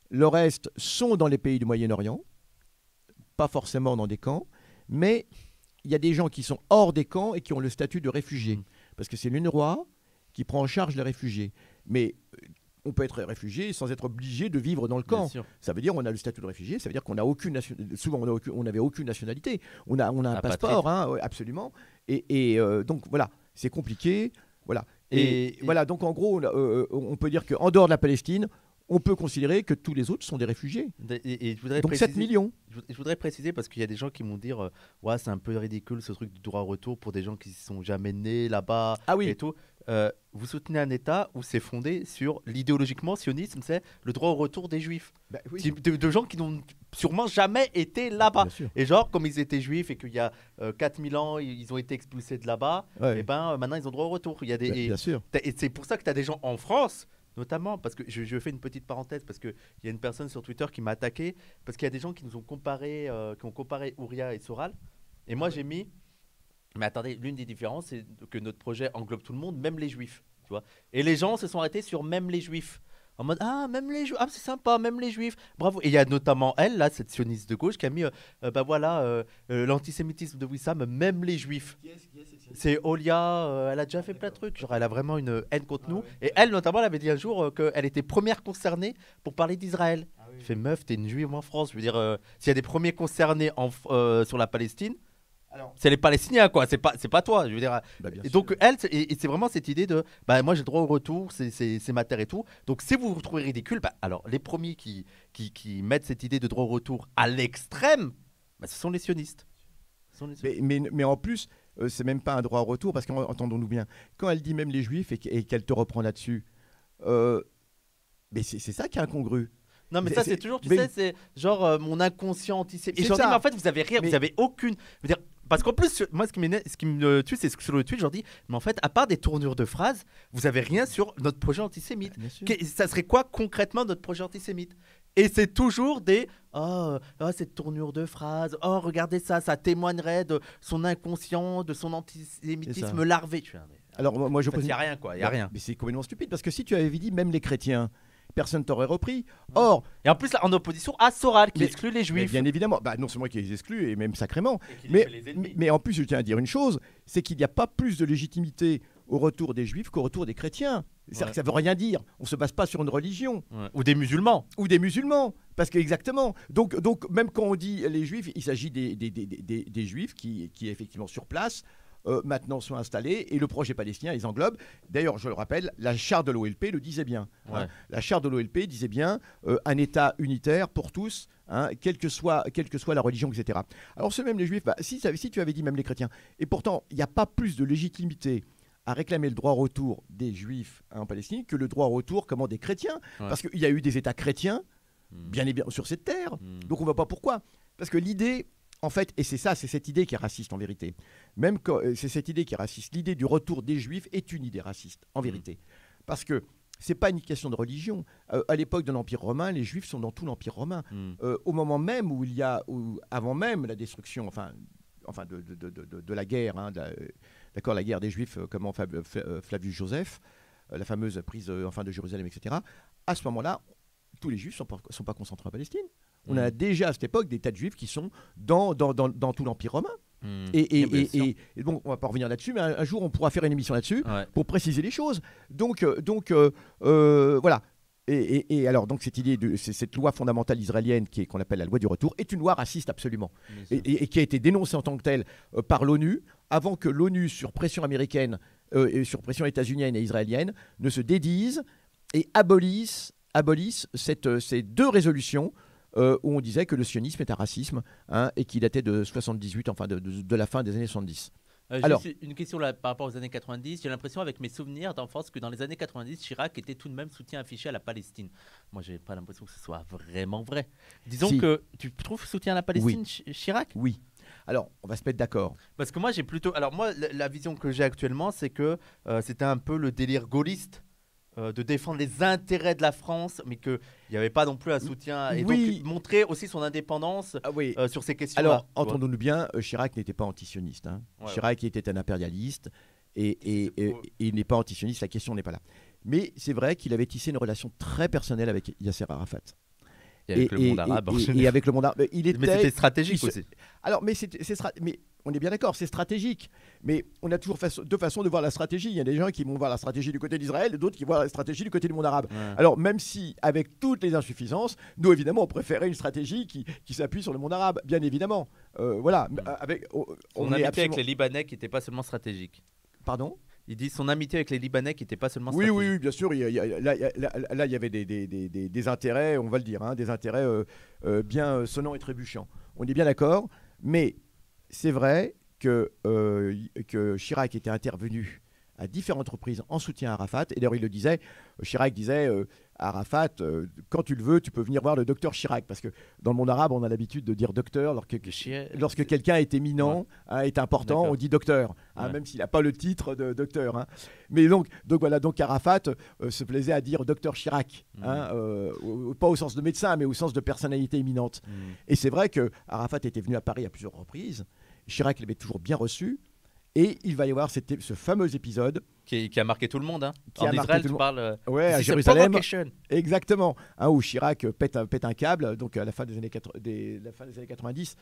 Le reste sont dans les pays du Moyen-Orient, pas forcément dans des camps, mais il y a des gens qui sont hors des camps et qui ont le statut de réfugiés. Parce que c'est l'UNRWA qui prend en charge les réfugiés. Mais on peut être réfugié sans être obligé de vivre dans le camp. Ça veut dire qu'on a le statut de réfugié, ça veut dire qu'on n'a aucune nationalité. Souvent, on n'avait aucune nationalité. On a un passeport, hein, absolument. Et donc, voilà, c'est compliqué. Voilà. Et voilà, donc en gros, on peut dire qu'en dehors de la Palestine, on peut considérer que tous les autres sont des réfugiés. Et je voudrais donc préciser, 7 millions. Je voudrais préciser, parce qu'il y a des gens qui vont dire ouais, c'est un peu ridicule ce truc du droit au retour pour des gens qui ne sont jamais nés là-bas et tout. Vous soutenez un État où c'est fondé sur l'idéologiquement sionisme, c'est le droit au retour des Juifs. Bah, oui. de gens qui n'ont sûrement jamais été là-bas. Et genre, comme ils étaient Juifs et qu'il y a 4000 ans, ils ont été expulsés de là-bas, et ben maintenant ils ont droit au retour. Il y a des, bien sûr. Et c'est pour ça que tu as des gens en France, notamment, parce que je fais une petite parenthèse, parce qu'il y a une personne sur Twitter qui m'a attaqué, parce qu'il y a des gens qui nous ont comparé, Ouria et Soral. Et moi j'ai mis... Mais attendez, l'une des différences, c'est que notre projet englobe tout le monde, même les Juifs. Tu vois. Et les gens se sont arrêtés sur même les Juifs. En mode, même les Juifs, c'est sympa, même les Juifs. Bravo. Et il y a notamment elle, là, cette sioniste de gauche, qui a mis, l'antisémitisme de Wissam, même les Juifs. C'est Olia, elle a déjà fait plein de trucs. Genre, elle a vraiment une haine contre nous. Et elle, notamment, elle avait dit un jour qu'elle était première concernée pour parler d'Israël. Il fait meuf, t'es une juive en France. Je veux dire, s'il y a des premiers concernés sur la Palestine, c'est les Palestiniens, quoi. C'est pas toi. Je veux dire. Et donc, elle, et c'est vraiment cette idée de bah, moi, j'ai le droit au retour, c'est ma terre et tout. Donc, si vous vous trouvez ridicule, bah, alors les premiers qui mettent cette idée de droit au retour à l'extrême, bah, ce sont les sionistes. Mais en plus, c'est même pas un droit au retour, parce qu'entendons-nous bien, quand elle dit même les juifs et qu'elle te reprend là-dessus, mais c'est ça qui est incongru. Non, mais ça, c'est toujours, tu sais, c'est genre mon inconscient antisémite. Et je leur dis, mais en fait, vous avez rien, vous avez aucune. Je veux dire, parce qu'en plus, moi, ce qui me tue, c'est que sur le tweet, je leur dis, mais en fait, à part des tournures de phrases, vous avez rien sur notre projet antisémite. Ça serait quoi concrètement notre projet antisémite? Et c'est toujours des cette tournure de phrases, regardez ça témoignerait de son inconscient, de son antisémitisme larvé. Alors, moi, je il n'y a rien, quoi, il n'y a rien. Mais c'est complètement stupide, parce que si tu avais dit même les chrétiens, personne t'aurait repris. Or, et en plus là, en opposition à Soral qui exclut les juifs. Bien évidemment, non c'est moi qui les exclue et même sacrément. Mais en plus, je tiens à dire une chose, c'est qu'il n'y a pas plus de légitimité au retour des juifs qu'au retour des chrétiens. C'est-à-dire que ça veut rien dire. On se base pas sur une religion. Ou des musulmans. Parce que exactement. Donc même quand on dit les juifs, il s'agit des juifs qui effectivement sur place. Maintenant sont installés et le projet palestinien les englobe. D'ailleurs, je le rappelle, la charte de l'OLP le disait bien. La charte de l'OLP disait bien un État unitaire pour tous, quelle que soit la religion, etc. Alors, c'est même les juifs, si tu avais dit même les chrétiens, et pourtant, il n'y a pas plus de légitimité à réclamer le droit au retour des juifs en Palestine que le droit au retour des chrétiens. Parce qu'il y a eu des États chrétiens, bien et bien, sur cette terre. Donc, on ne voit pas pourquoi. Parce que l'idée. En fait, et c'est cette idée qui est raciste en vérité. Même quand c'est cette idée qui est raciste, l'idée du retour des Juifs est une idée raciste en vérité, parce que c'est pas une question de religion. À l'époque de l'Empire romain, les Juifs sont dans tout l'Empire romain. Au moment même avant même la destruction, de la guerre, d'accord, la guerre des Juifs, comment Flavius Joseph, la fameuse prise de Jérusalem, etc. À ce moment-là, tous les Juifs sont pas concentrés en Palestine. On a déjà à cette époque des tas de Juifs qui sont dans tout l'Empire romain. Et bon, on va pas revenir là-dessus, mais un jour on pourra faire une émission là-dessus pour préciser les choses. Donc voilà. Et alors donc cette idée cette loi fondamentale israélienne qu'on appelle la loi du retour est une loi raciste absolument et qui a été dénoncée en tant que telle par l'ONU avant que l'ONU sur pression américaine et sur pression états-unienne et israélienne ne se dédise et abolisse ces deux résolutions où on disait que le sionisme est un racisme et qu'il datait de 78, enfin de la fin des années 70. Alors, une question là, par rapport aux années 90. J'ai l'impression avec mes souvenirs d'enfance que dans les années 90, Chirac était tout de même soutien affiché à la Palestine. Moi, j'ai pas l'impression que ce soit vraiment vrai. Disons que tu trouves soutien à la Palestine, Chirac? Oui. Alors, on va se mettre d'accord. Parce que moi, j'ai plutôt... Alors moi, la vision que j'ai actuellement, c'est que c'était un peu le délire gaulliste. De défendre les intérêts de la France, mais qu'il n'y avait pas non plus un soutien, et donc montrer aussi son indépendance sur ces questions-là. Alors, entendons-nous bien, Chirac n'était pas antisioniste. Chirac était un impérialiste, et il n'est pas antisioniste, la question n'est pas là. Mais c'est vrai qu'il avait tissé une relation très personnelle avec Yasser Arafat. Et avec le monde arabe. Et avec le monde arabe. Mais c'était stratégique aussi. Alors, mais on est bien d'accord, c'est stratégique. Mais on a toujours deux façons de voir la stratégie. Il y a des gens qui vont voir la stratégie du côté d'Israël et d'autres qui voient la stratégie du côté du monde arabe. Alors, même si, avec toutes les insuffisances, nous, évidemment, on préférait une stratégie qui s'appuie sur le monde arabe, bien évidemment. Voilà. On amitié avec les Libanais qui n'était pas seulement stratégique. Pardon ? Il dit son amitié avec les Libanais qui n'était pas seulement stratégique. Oui, bien sûr. Là, il y avait des intérêts, on va le dire, des intérêts bien sonnants et trébuchants. On est bien d'accord, mais c'est vrai que Chirac était intervenu à différentes reprises en soutien à Arafat. Et d'ailleurs, il le disait, Chirac disait à Arafat, quand tu le veux, tu peux venir voir le docteur Chirac. Parce que dans le monde arabe, on a l'habitude de dire docteur lorsque quelqu'un est éminent, est important, on dit docteur, même s'il n'a pas le titre de docteur. Mais donc voilà, donc Arafat se plaisait à dire docteur Chirac, pas au sens de médecin, mais au sens de personnalité éminente. Et c'est vrai que Arafat était venu à Paris à plusieurs reprises. Chirac l'avait toujours bien reçu. Et il va y avoir ce fameux épisode qui a marqué tout le monde. En Israël, tu parles. À Jérusalem. Exactement. Où Chirac pète un câble. Donc à la fin des années 90.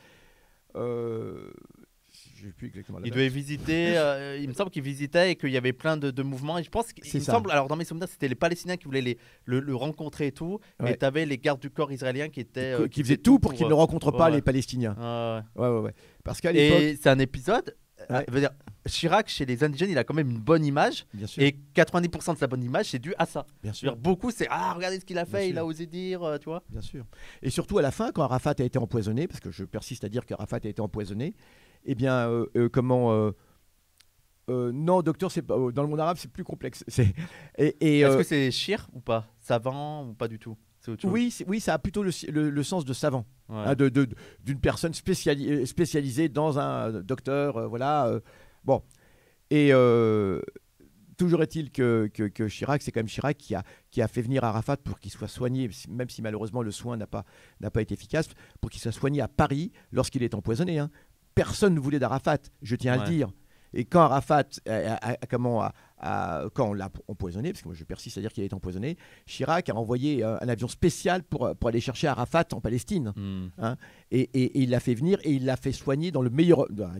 Je sais plus exactement la Il date. devait visiter, il me semble qu'il visitait et qu'il y avait plein de mouvements. Et je pense qu'il C'est me ça. semble, alors dans mes souvenirs, c'était les Palestiniens qui voulaient le rencontrer et tout. Ouais. Et tu avais les gardes du corps israéliens qui étaient. Qui faisait tout pour qu'il ne rencontre pas ouais. les Palestiniens. Ouais. Ouais. Parce qu'à l'époque, Et c'est un épisode. Ouais. Veut dire, Chirac, chez les indigènes, il a quand même une bonne image. bien sûr, Et 90% de sa bonne image, c'est dû à ça. bien Je veux dire, sûr, beaucoup, c'est regardez ce qu'il a Bien fait, sûr. il a osé dire, tu vois. bien sûr. Et surtout à la fin, quand Arafat a été empoisonné, parce que je persiste à dire qu'Arafat a été empoisonné, eh bien, non, docteur, c'est pas, dans le monde arabe, c'est plus complexe. Est-ce que c'est Chir ou pas? Savant ou pas du tout? C'est autre chose. Oui, ça a plutôt le sens de savant, Ouais. hein, d'une personne spécialisée dans un docteur, voilà. Bon, et toujours est-il que Chirac, c'est quand même Chirac qui a fait venir Arafat pour qu'il soit soigné, même si malheureusement le soin n'a pas été efficace, pour qu'il soit soigné à Paris lorsqu'il est empoisonné. Hein. Personne ne voulait d'Arafat, je tiens à le dire. Et quand Arafat, quand on l'a empoisonné, parce que moi je persiste à dire qu'il a été empoisonné, Chirac a envoyé un avion spécial pour aller chercher Arafat en Palestine. Hein, et il l'a fait venir et il l'a fait soigner dans un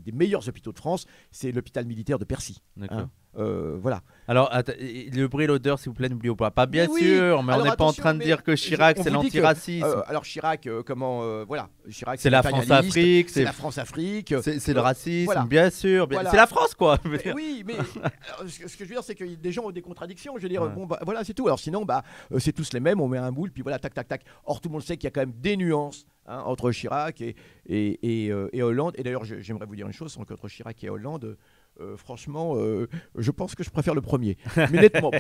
des meilleurs hôpitaux de France, c'est l'hôpital militaire de Percy. D'accord. Hein, voilà. Alors, le bruit et l'odeur, s'il vous plaît, n'oubliez pas. Pas bien Mais oui. sûr, mais Alors, on n'est pas en attention, train de mais dire que Chirac, on c'est vous dit que, l'antiracisme. alors Chirac, voilà. Chirac, C'est la impérialiste, France-Afrique, c'est la France-Afrique. c'est le racisme, voilà. bien sûr. Voilà. C'est la France, quoi. Oui, mais alors, ce que je veux dire, c'est que des gens ont des contradictions. Je veux dire, Ouais. bon, bah, voilà, c'est tout. Alors sinon, c'est tous les mêmes. On met un moule, puis voilà, tac, tac, tac. Or, tout le monde sait qu'il y a quand même des nuances, hein, entre Chirac et Hollande. Et d'ailleurs, j'aimerais vous dire une chose, entre Chirac et Hollande. Franchement, je pense que je préfère le premier. Mais nettement,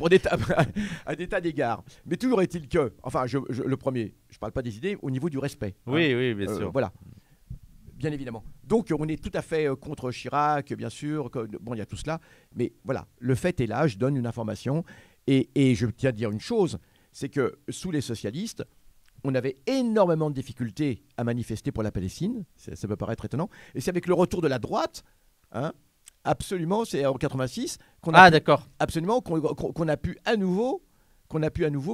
à des tas d'égards. Mais toujours est-il que, enfin, le premier, je ne parle pas des idées, au niveau du respect. Oui, bien sûr. Voilà. Bien évidemment. Donc, on est tout à fait contre Chirac, bien sûr. Bon, il y a tout cela. Mais voilà, le fait est là, je donne une information. Et je tiens à dire une chose, c'est que sous les socialistes, on avait énormément de difficultés à manifester pour la Palestine. Ça peut paraître étonnant. Et c'est avec le retour de la droite, hein, absolument, c'est en 86 qu'on a pu à nouveau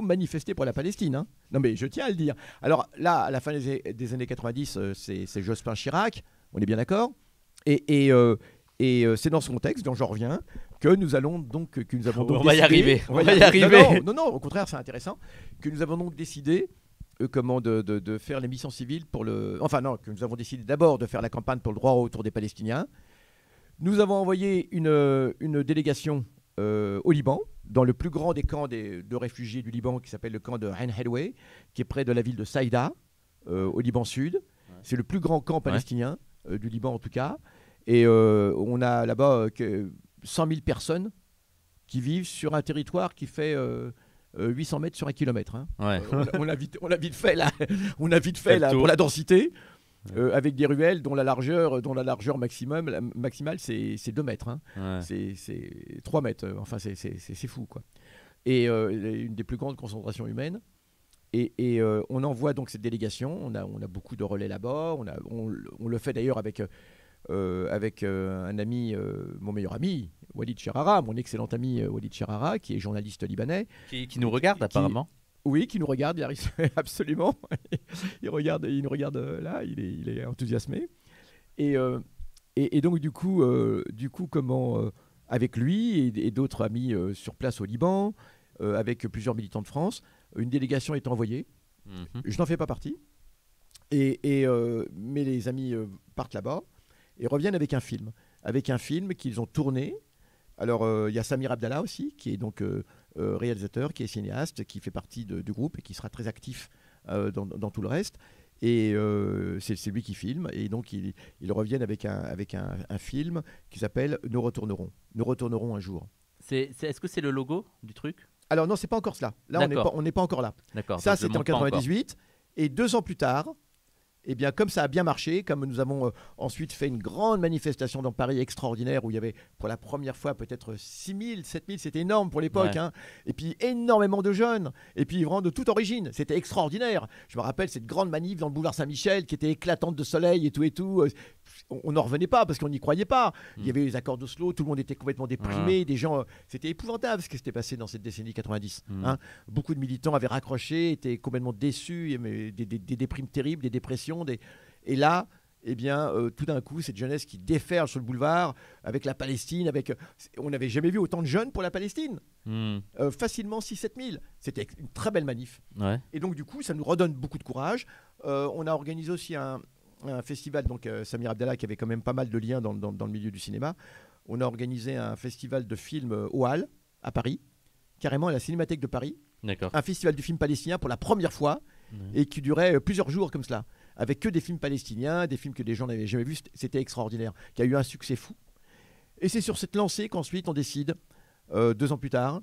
manifester pour la Palestine. Hein. Non mais je tiens à le dire. Alors là, à la fin des années 90, c'est Jospin Chirac, on est bien d'accord. Et c'est dans ce contexte, dont j'en reviens, que nous avons donc On va y arriver. Non, au contraire, c'est intéressant. Que nous avons donc décidé de faire les missions civiles que nous avons décidé d'abord de faire la campagne pour le droit au retour des Palestiniens. Nous avons envoyé une délégation au Liban, dans le plus grand des camps de réfugiés du Liban, qui s'appelle le camp de Ain Helway, qui est près de la ville de Saïda, au Liban Sud. Ouais. C'est le plus grand camp palestinien du Liban en tout cas. Et on a là-bas 100 000 personnes qui vivent sur un territoire qui fait 800 mètres sur 1 kilomètre. Hein. Ouais. On a vite fait là, pour la densité. Avec des ruelles dont la largeur maximale c'est 2 mètres. Hein. Ouais. C'est 3 mètres. Enfin, c'est fou, quoi. Et une des plus grandes concentrations humaines. Et on envoie donc cette délégation. On a beaucoup de relais là-bas. On le fait d'ailleurs avec un ami, mon meilleur ami, Walid Cherara, mon excellent ami Walid Cherara, qui est journaliste libanais. Qui nous regarde apparemment. Oui, qui nous regarde, il arrive absolument. Il nous regarde là, il est enthousiasmé. Et donc du coup, avec lui et d'autres amis sur place au Liban, avec plusieurs militants de France, une délégation est envoyée. Je n'en fais pas partie. Mais les amis partent là-bas et reviennent avec un film qu'ils ont tourné. Alors, il y a Samir Abdallah aussi, qui est donc réalisateur, qui est cinéaste, qui fait partie du groupe et qui sera très actif dans tout le reste. Et c'est lui qui filme. Et donc, ils reviennent avec un film qui s'appelle « Nous retournerons ». Nous retournerons un jour. Est-ce que c'est le logo du truc ? Alors non, c'est pas encore cela. Là, on n'est pas encore là. D'accord. Ça, c'était en 98. Et 2 ans plus tard, eh bien, comme ça a bien marché, comme nous avons ensuite fait une grande manifestation dans Paris extraordinaire où il y avait pour la première fois peut-être 6 000, 7 000, c'était énorme pour l'époque. Ouais. Hein. Et puis énormément de jeunes, et puis vraiment de toute origine. C'était extraordinaire. Je me rappelle cette grande manif dans le boulevard Saint-Michel qui était éclatante de soleil et tout. On n'en revenait pas parce qu'on n'y croyait pas. Il y avait les accords d'Oslo, tout le monde était complètement déprimé. Des gens, c'était épouvantable ce qui s'était passé dans cette décennie 90. Hein. Beaucoup de militants avaient raccroché, étaient complètement déçus, des déprimes terribles, des dépressions. Et là, eh bien, tout d'un coup, cette jeunesse qui déferle sur le boulevard avec la Palestine, on n'avait jamais vu autant de jeunes pour la Palestine. Facilement 6-7 000. C'était une très belle manif. Ouais. Et donc, du coup, ça nous redonne beaucoup de courage. On a organisé aussi un festival, donc Samir Abdallah, qui avait quand même pas mal de liens dans le milieu du cinéma. On a organisé un festival de films au Halles, à Paris, carrément à la Cinémathèque de Paris. D'accord. Un festival du film palestinien pour la première fois, et qui durait plusieurs jours comme cela, avec que des films palestiniens, des films que des gens n'avaient jamais vus. C'était extraordinaire, qui a eu un succès fou. Et c'est sur cette lancée qu'ensuite on décide, 2 ans plus tard,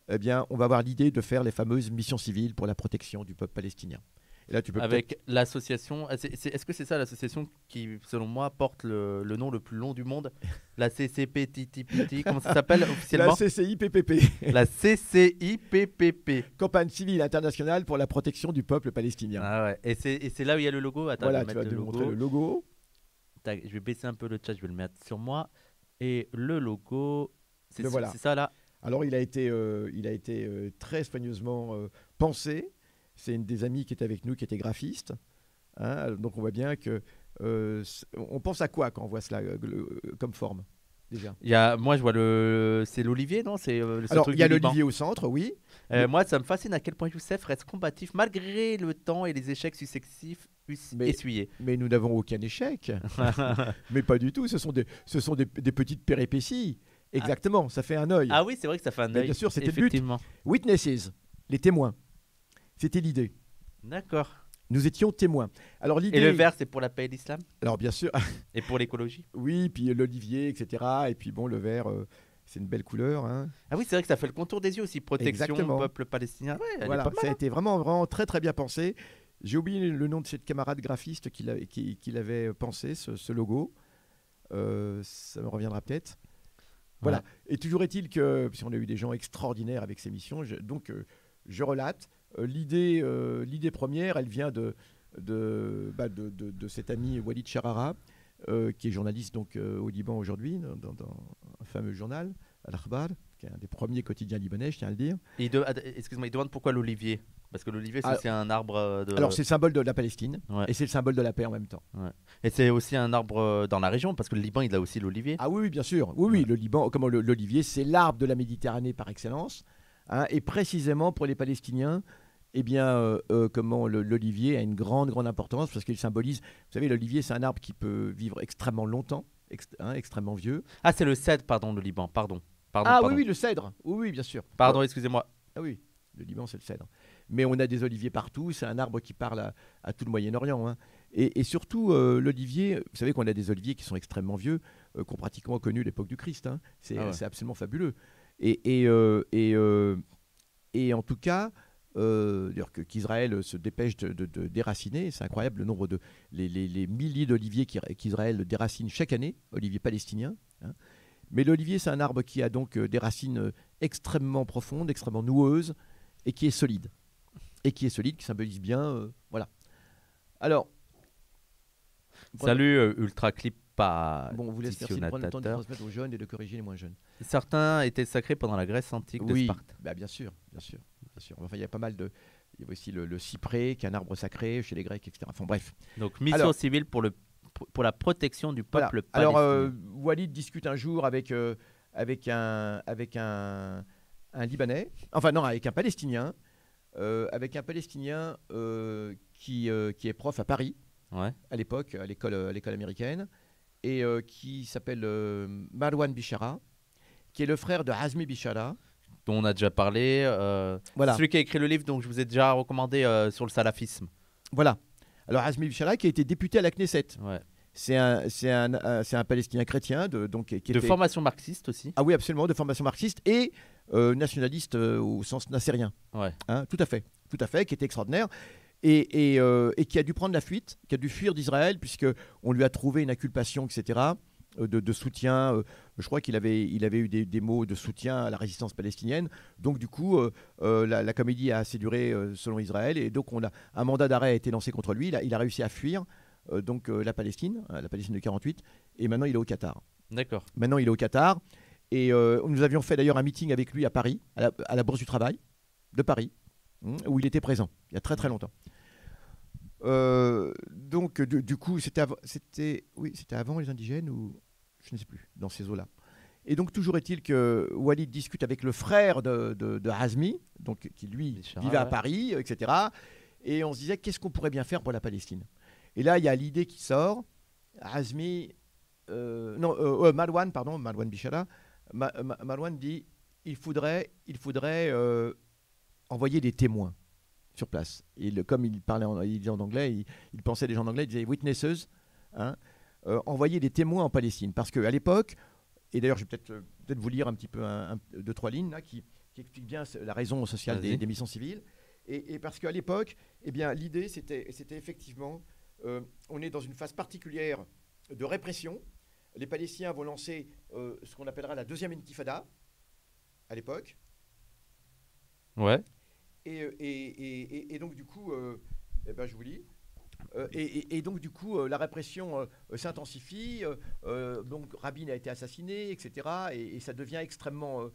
eh bien, on va avoir l'idée de faire les fameuses missions civiles pour la protection du peuple palestinien. Et là, tu peux avec l'association, est-ce que c'est ça l'association qui, selon moi, porte le nom le plus long du monde? La CCPTTPT, comment ça s'appelle officiellement? La CCIPPP. La CCIPPP. Campagne civile internationale pour la protection du peuple palestinien. Ah ouais. Et c'est là où il y a le logo. Attends, voilà, je vais tu vas mettre te montrer le logo. Tac, je vais baisser un peu le chat, je vais le mettre sur moi. Et le logo, c'est voilà. ça là. Alors, il a été très soigneusement pensé. C'est une des amies qui était avec nous, qui était graphiste. Hein, donc, on voit bien que on pense à quoi quand on voit cela comme forme déjà? Moi, je vois c'est l'olivier, non? Alors, il y a l'olivier au centre, oui. Moi, ça me fascine à quel point Youssef reste combatif malgré le temps et les échecs successifs essuyés. Mais nous n'avons aucun échec. Mais pas du tout. Ce sont des petites péripéties. Exactement, ça fait un œil. Ah oui, c'est vrai que ça fait un œil. Bien sûr, c'était le but. Witnesses, les témoins. C'était l'idée. D'accord. Nous étions témoins. Alors, l'idée... Et le vert, c'est pour la paix et l'islam? Alors, bien sûr. Et pour l'écologie? Oui, puis l'olivier, etc. Et puis bon, le vert, c'est une belle couleur. Hein. Ah oui, c'est vrai que ça fait le contour des yeux aussi. Protection du peuple palestinien. Ouais, voilà, ça a hein. été vraiment, vraiment très, très bien pensé. J'ai oublié le nom de cette camarade graphiste qui l'avait pensé, ce logo. Ça me reviendra peut-être. Voilà. Ouais. Et toujours est-il que, puisqu'on a eu des gens extraordinaires avec ces missions, je relate. L'idée première, elle vient de cet ami Walid Charara, qui est journaliste donc, au Liban aujourd'hui, dans un fameux journal, Al-Akhbar, qui est un des premiers quotidiens libanais, je tiens à le dire. Excuse-moi, il demande pourquoi l'olivier? Parce que l'olivier, c'est aussi un arbre de... Alors, c'est le symbole de la Palestine, et c'est le symbole de la paix en même temps. Ouais. Et c'est aussi un arbre dans la région, parce que le Liban, il a aussi l'olivier. Ah oui, bien sûr. Oui, le Liban, comment l'olivier, c'est l'arbre de la Méditerranée par excellence. Hein, et précisément pour les Palestiniens, eh bien, comment l'olivier a une grande, grande importance, parce qu'il symbolise... Vous savez, l'olivier, c'est un arbre qui peut vivre extrêmement longtemps, extrêmement vieux. Ah, c'est le cèdre, pardon, le Liban, pardon. Oui, le cèdre. Oui, bien sûr. Pardon, excusez-moi. Ah oui, le Liban, c'est le cèdre. Mais on a des oliviers partout, c'est un arbre qui parle à tout le Moyen-Orient. Hein. Et surtout, l'olivier, vous savez qu'on a des oliviers qui sont extrêmement vieux, qui ont pratiquement connu l'époque du Christ. Hein. C'est absolument fabuleux. Et en tout cas, qu'Israël se dépêche de déraciner, c'est incroyable le nombre les milliers d'oliviers qu'Israël déracine chaque année, oliviers palestiniens. Hein. Mais l'olivier, c'est un arbre qui a donc des racines extrêmement profondes, extrêmement noueuses, et qui est solide. Qui symbolise bien... voilà. Alors... Salut Ultra Clip pas... Bon, on vous laisse prendre le temps de transmettre aux jeunes et de corriger les moins jeunes. Certains étaient sacrés pendant la Grèce antique de Sparte. Bah bien sûr. Enfin, il y a pas mal de... Il y a aussi le cyprès, qui est un arbre sacré chez les Grecs, etc. Enfin bref. Donc mission civile pour la protection du peuple palestinien. Alors, Walid discute un jour avec un Libanais, enfin non, avec un Palestinien, qui est prof à Paris, à l'époque, à l'école américaine, et qui s'appelle Marwan Bishara, qui est le frère de Hazmi Bishara, dont on a déjà parlé. Celui qui a écrit le livre dont je vous ai déjà recommandé sur le salafisme. Voilà. Alors Hazmi Bishara qui a été député à la Knesset. Ouais. C'est un Palestinien chrétien de formation marxiste aussi. Ah oui, absolument, de formation marxiste et nationaliste au sens nassérien. Ouais. Hein, tout à fait, qui était extraordinaire et qui a dû prendre la fuite, qui a dû fuir d'Israël puisque on lui a trouvé une inculpation, etc. De soutien. Je crois qu'il avait eu des mots de soutien à la résistance palestinienne. Donc du coup, la comédie a assez duré selon Israël et donc un mandat d'arrêt a été lancé contre lui. Il a réussi à fuir. Donc la Palestine de 48, et maintenant il est au Qatar. D'accord. Maintenant il est au Qatar, et nous avions fait d'ailleurs un meeting avec lui à Paris, à la Bourse du Travail de Paris, où il était présent, il y a très très longtemps. Donc, du coup, c'était avant les indigènes ou je ne sais plus, dans ces eaux-là. Et donc, toujours est-il que Walid discute avec le frère de Hazmi, donc, qui lui Bichara, vivait à ouais. Paris, etc. Et on se disait, qu'est-ce qu'on pourrait bien faire pour la Palestine? Et là, il y a l'idée qui sort. Hazmi, Marwan Bichara, Marwan dit, il faudrait envoyer des témoins sur place. Et comme il disait en anglais, il pensait des gens en anglais, il disait witnesses, hein, envoyer des témoins en Palestine. Parce qu'à l'époque, et d'ailleurs je vais peut-être vous lire un petit peu deux, trois lignes là, qui expliquent bien la raison sociale des missions civiles. Et parce qu'à l'époque, eh bien, l'idée c'était effectivement, on est dans une phase particulière de répression. Les Palestiniens vont lancer ce qu'on appellera la deuxième intifada à l'époque. Ouais. Et donc, du coup, je vous lis. Et donc, du coup, la répression s'intensifie. Donc, Rabin a été assassiné, etc. Et ça devient extrêmement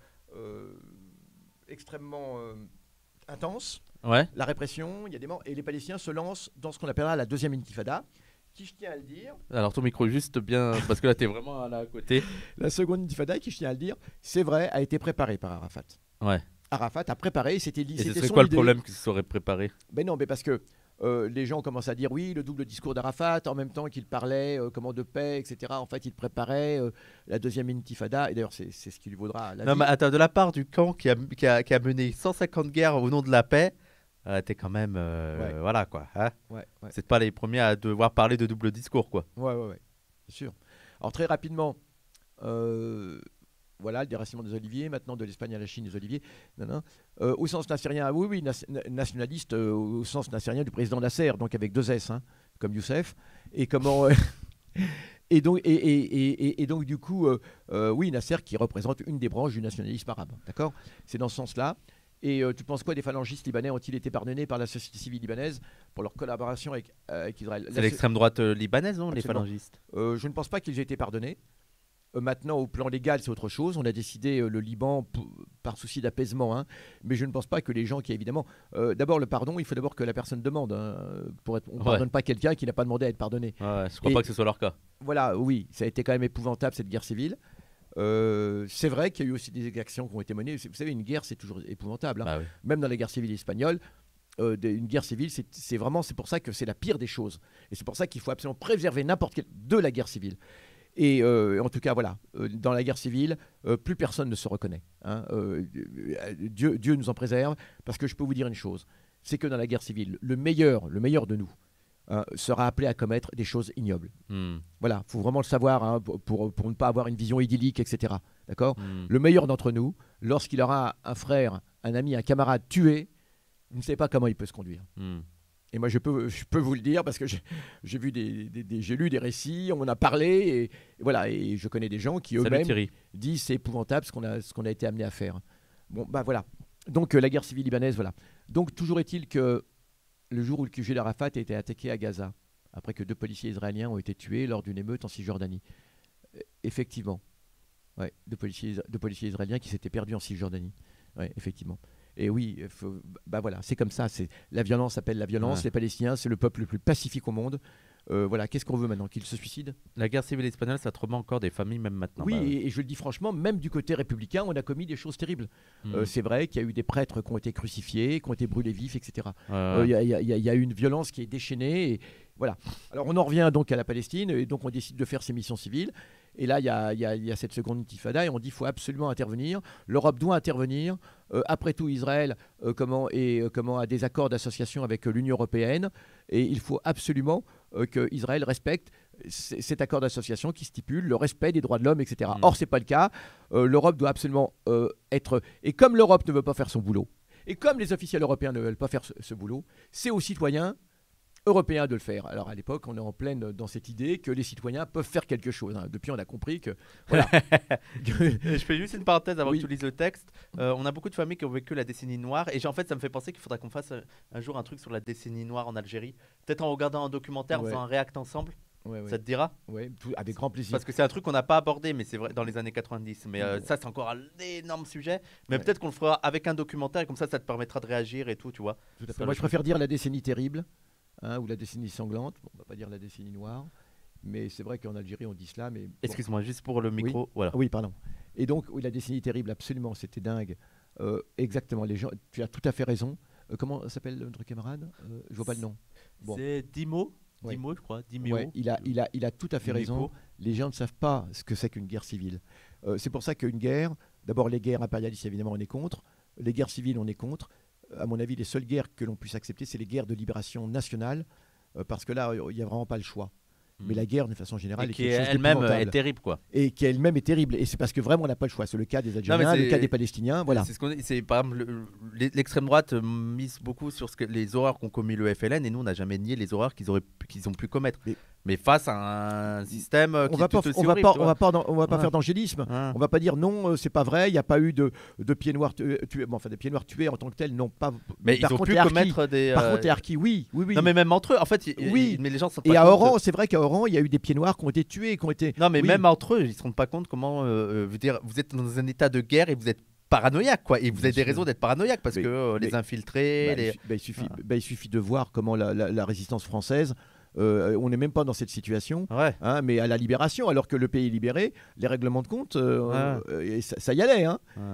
intense. Ouais. La répression, il y a des morts. Et les Palestiniens se lancent dans ce qu'on appellera la deuxième intifada, qui, je tiens à le dire. Alors ton micro juste bien, parce que là t'es vraiment là à côté. La seconde intifada, qui, je tiens à le dire, c'est vrai, a été préparée par Arafat. Ouais. Arafat a préparé, c'était Et ce son serait quoi idée. le problème qu'il serait préparé? Ben non, mais parce que les gens commencent à dire oui, le double discours d'Arafat, en même temps qu'il parlait de paix, etc. En fait, il préparait la deuxième intifada, et d'ailleurs, c'est ce qui lui vaudra la Non, vie. mais attends, de la part du camp qui a mené 150 guerres au nom de la paix, t'es quand même. Ouais. Voilà quoi. Hein, Ouais. c'est pas les premiers à devoir parler de double discours quoi. Ouais, c'est sûr. Alors, très rapidement, voilà, le déracinement des oliviers, maintenant de l'Espagne à la Chine des oliviers. Au sens nassérien, oui, nationaliste au sens nassérien du président Nasser, donc avec deux S, hein, comme Youssef. Et comment. Et donc, du coup, oui, Nasser qui représente une des branches du nationalisme arabe. D'accord. C'est dans ce sens-là. Et tu penses quoi des phalangistes libanais? Ont-ils été pardonnés par la société civile libanaise pour leur collaboration avec Israël? C'est l'extrême droite libanaise, non, les Absolument. phalangistes? Je ne pense pas qu'ils aient été pardonnés. Maintenant, au plan légal, c'est autre chose. On a décidé le Liban par souci d'apaisement, hein. Mais je ne pense pas que les gens qui, évidemment, d'abord le pardon, il faut d'abord que la personne demande. Hein, on ne pardonne pas quelqu'un qui n'a pas demandé à être pardonné. Ouais, je crois pas que ce soit leur cas. Voilà, oui, ça a été quand même épouvantable cette guerre civile. C'est vrai qu'il y a eu aussi des exactions qui ont été menées. Vous savez, une guerre, c'est toujours épouvantable. Hein. Bah oui. Même dans la guerre civile espagnole, une guerre civile, c'est pour ça que c'est la pire des choses. Et c'est pour ça qu'il faut absolument préserver n'importe quelle de la guerre civile. Et en tout cas, voilà, dans la guerre civile, plus personne ne se reconnaît. Hein. Dieu nous en préserve, parce que je peux vous dire une chose, c'est que dans la guerre civile, le meilleur de nous sera appelé à commettre des choses ignobles. Voilà, il faut vraiment le savoir, hein, pour ne pas avoir une vision idyllique, etc. D'accord. Le meilleur d'entre nous, lorsqu'il aura un frère, un ami, un camarade tué, vous ne savez pas comment il peut se conduire. Et moi, je peux vous le dire parce que j'ai vu j'ai lu des récits, on m'en a parlé, et voilà, et je connais des gens qui eux-mêmes disent c'est épouvantable ce qu'on a été amené à faire. Bon, bah voilà. Donc la guerre civile libanaise, voilà. Donc toujours est-il que le jour où le QG d'Arafat a été attaqué à Gaza, après que 2 policiers israéliens ont été tués lors d'une émeute en Cisjordanie, effectivement, ouais, 2 policiers israéliens qui s'étaient perdus en Cisjordanie, ouais, effectivement. Et oui, bah voilà, c'est comme ça. La violence appelle la violence. Ouais. Les Palestiniens, c'est le peuple le plus pacifique au monde. Voilà, qu'est-ce qu'on veut maintenant? Qu'ils se suicident? La guerre civile espagnole, ça trauma encore des familles même maintenant. Oui, et je le dis franchement, même du côté républicain, on a commis des choses terribles. C'est vrai qu'il y a eu des prêtres qui ont été crucifiés, qui ont été brûlés vifs, etc. Il y a eu une violence qui est déchaînée. Et voilà. Alors on en revient donc à la Palestine, et donc on décide de faire ses missions civiles. Et là, il y a cette seconde intifada, et on dit qu'il faut absolument intervenir. L'Europe doit intervenir. Après tout, Israël a des accords d'association avec l'Union européenne, et il faut absolument qu'Israël respecte cet accord d'association qui stipule le respect des droits de l'homme, etc. Or, ce n'est pas le cas. L'Europe doit absolument être... Et comme l'Europe ne veut pas faire son boulot, et comme les officiels européens ne veulent pas faire ce boulot, c'est aux citoyens européens de le faire. Alors à l'époque, on est en pleine dans cette idée que les citoyens peuvent faire quelque chose. Hein. Depuis, on a compris que... Voilà. Je fais juste une parenthèse avant que tu lises le texte. On a beaucoup de familles qui ont vécu la décennie noire, et en fait, ça me fait penser qu'il faudra qu'on fasse un jour un truc sur la décennie noire en Algérie. Peut-être en regardant un documentaire, en faisant un react ensemble. Ça te dira? Oui, avec grand plaisir. Parce que c'est un truc qu'on n'a pas abordé, mais c'est vrai, dans les années 90. Mais ça, c'est encore un énorme sujet. Mais peut-être qu'on le fera avec un documentaire, et comme ça te permettra de réagir et tout, tu vois. Moi, je préfère dire la décennie terrible. ou la décennie sanglante. Bon, on ne va pas dire la décennie noire, mais c'est vrai qu'en Algérie, on dit cela. Mais bon. Excuse-moi, juste pour le micro. Oui. Voilà. Oui, pardon. Et donc, oui, la décennie terrible, absolument, c'était dingue. Exactement, les gens, tu as tout à fait raison. Comment s'appelle notre camarade Je vois pas le nom. Bon. C'est Dimo. Ouais. Dimo, je crois. Dimeo. Ouais, il a tout à fait raison. Les gens ne savent pas ce que c'est qu'une guerre civile. C'est pour ça qu'une guerre, d'abord les guerres impérialistes, évidemment, on est contre. Les guerres civiles, on est contre. À mon avis, les seules guerres que l'on puisse accepter, c'est les guerres de libération nationale, parce que là, il n'y a vraiment pas le choix. Mais la guerre, de façon générale, et qui elle-même est terrible, quoi. Et qui elle-même est terrible. Et c'est parce que vraiment, on n'a pas le choix. C'est le cas des Algériens, le cas des Palestiniens. Voilà. C'est par exemple, l'extrême droite mise beaucoup sur les horreurs qu'ont commis le FLN, et nous, on n'a jamais nié les horreurs qu'ils ont pu commettre. Mais face à un système on va pas faire d'angélisme. On va pas dire non, c'est pas vrai. Il n'y a pas eu de pieds noirs tués. Bon, enfin, des pieds noirs tués en tant que tels, non pas. Mais ils ont pu commettre des. Par contre, les harkis, oui. Non, mais même entre eux, en fait. Oui. Mais les gens sont pas. Et à Oran, c'est vrai qu'à Oran, il y a eu des pieds noirs qui ont été tués, qui ont été. Non, mais même entre eux, ils se rendent pas compte comment. Vous êtes dans un état de guerre et vous êtes paranoïaque, quoi. Et vous avez des raisons d'être paranoïaque parce que les infiltrés. Il suffit de voir comment la résistance française. On n'est même pas dans cette situation, mais à la libération, alors que le pays est libéré, les règlements de compte, ça y allait.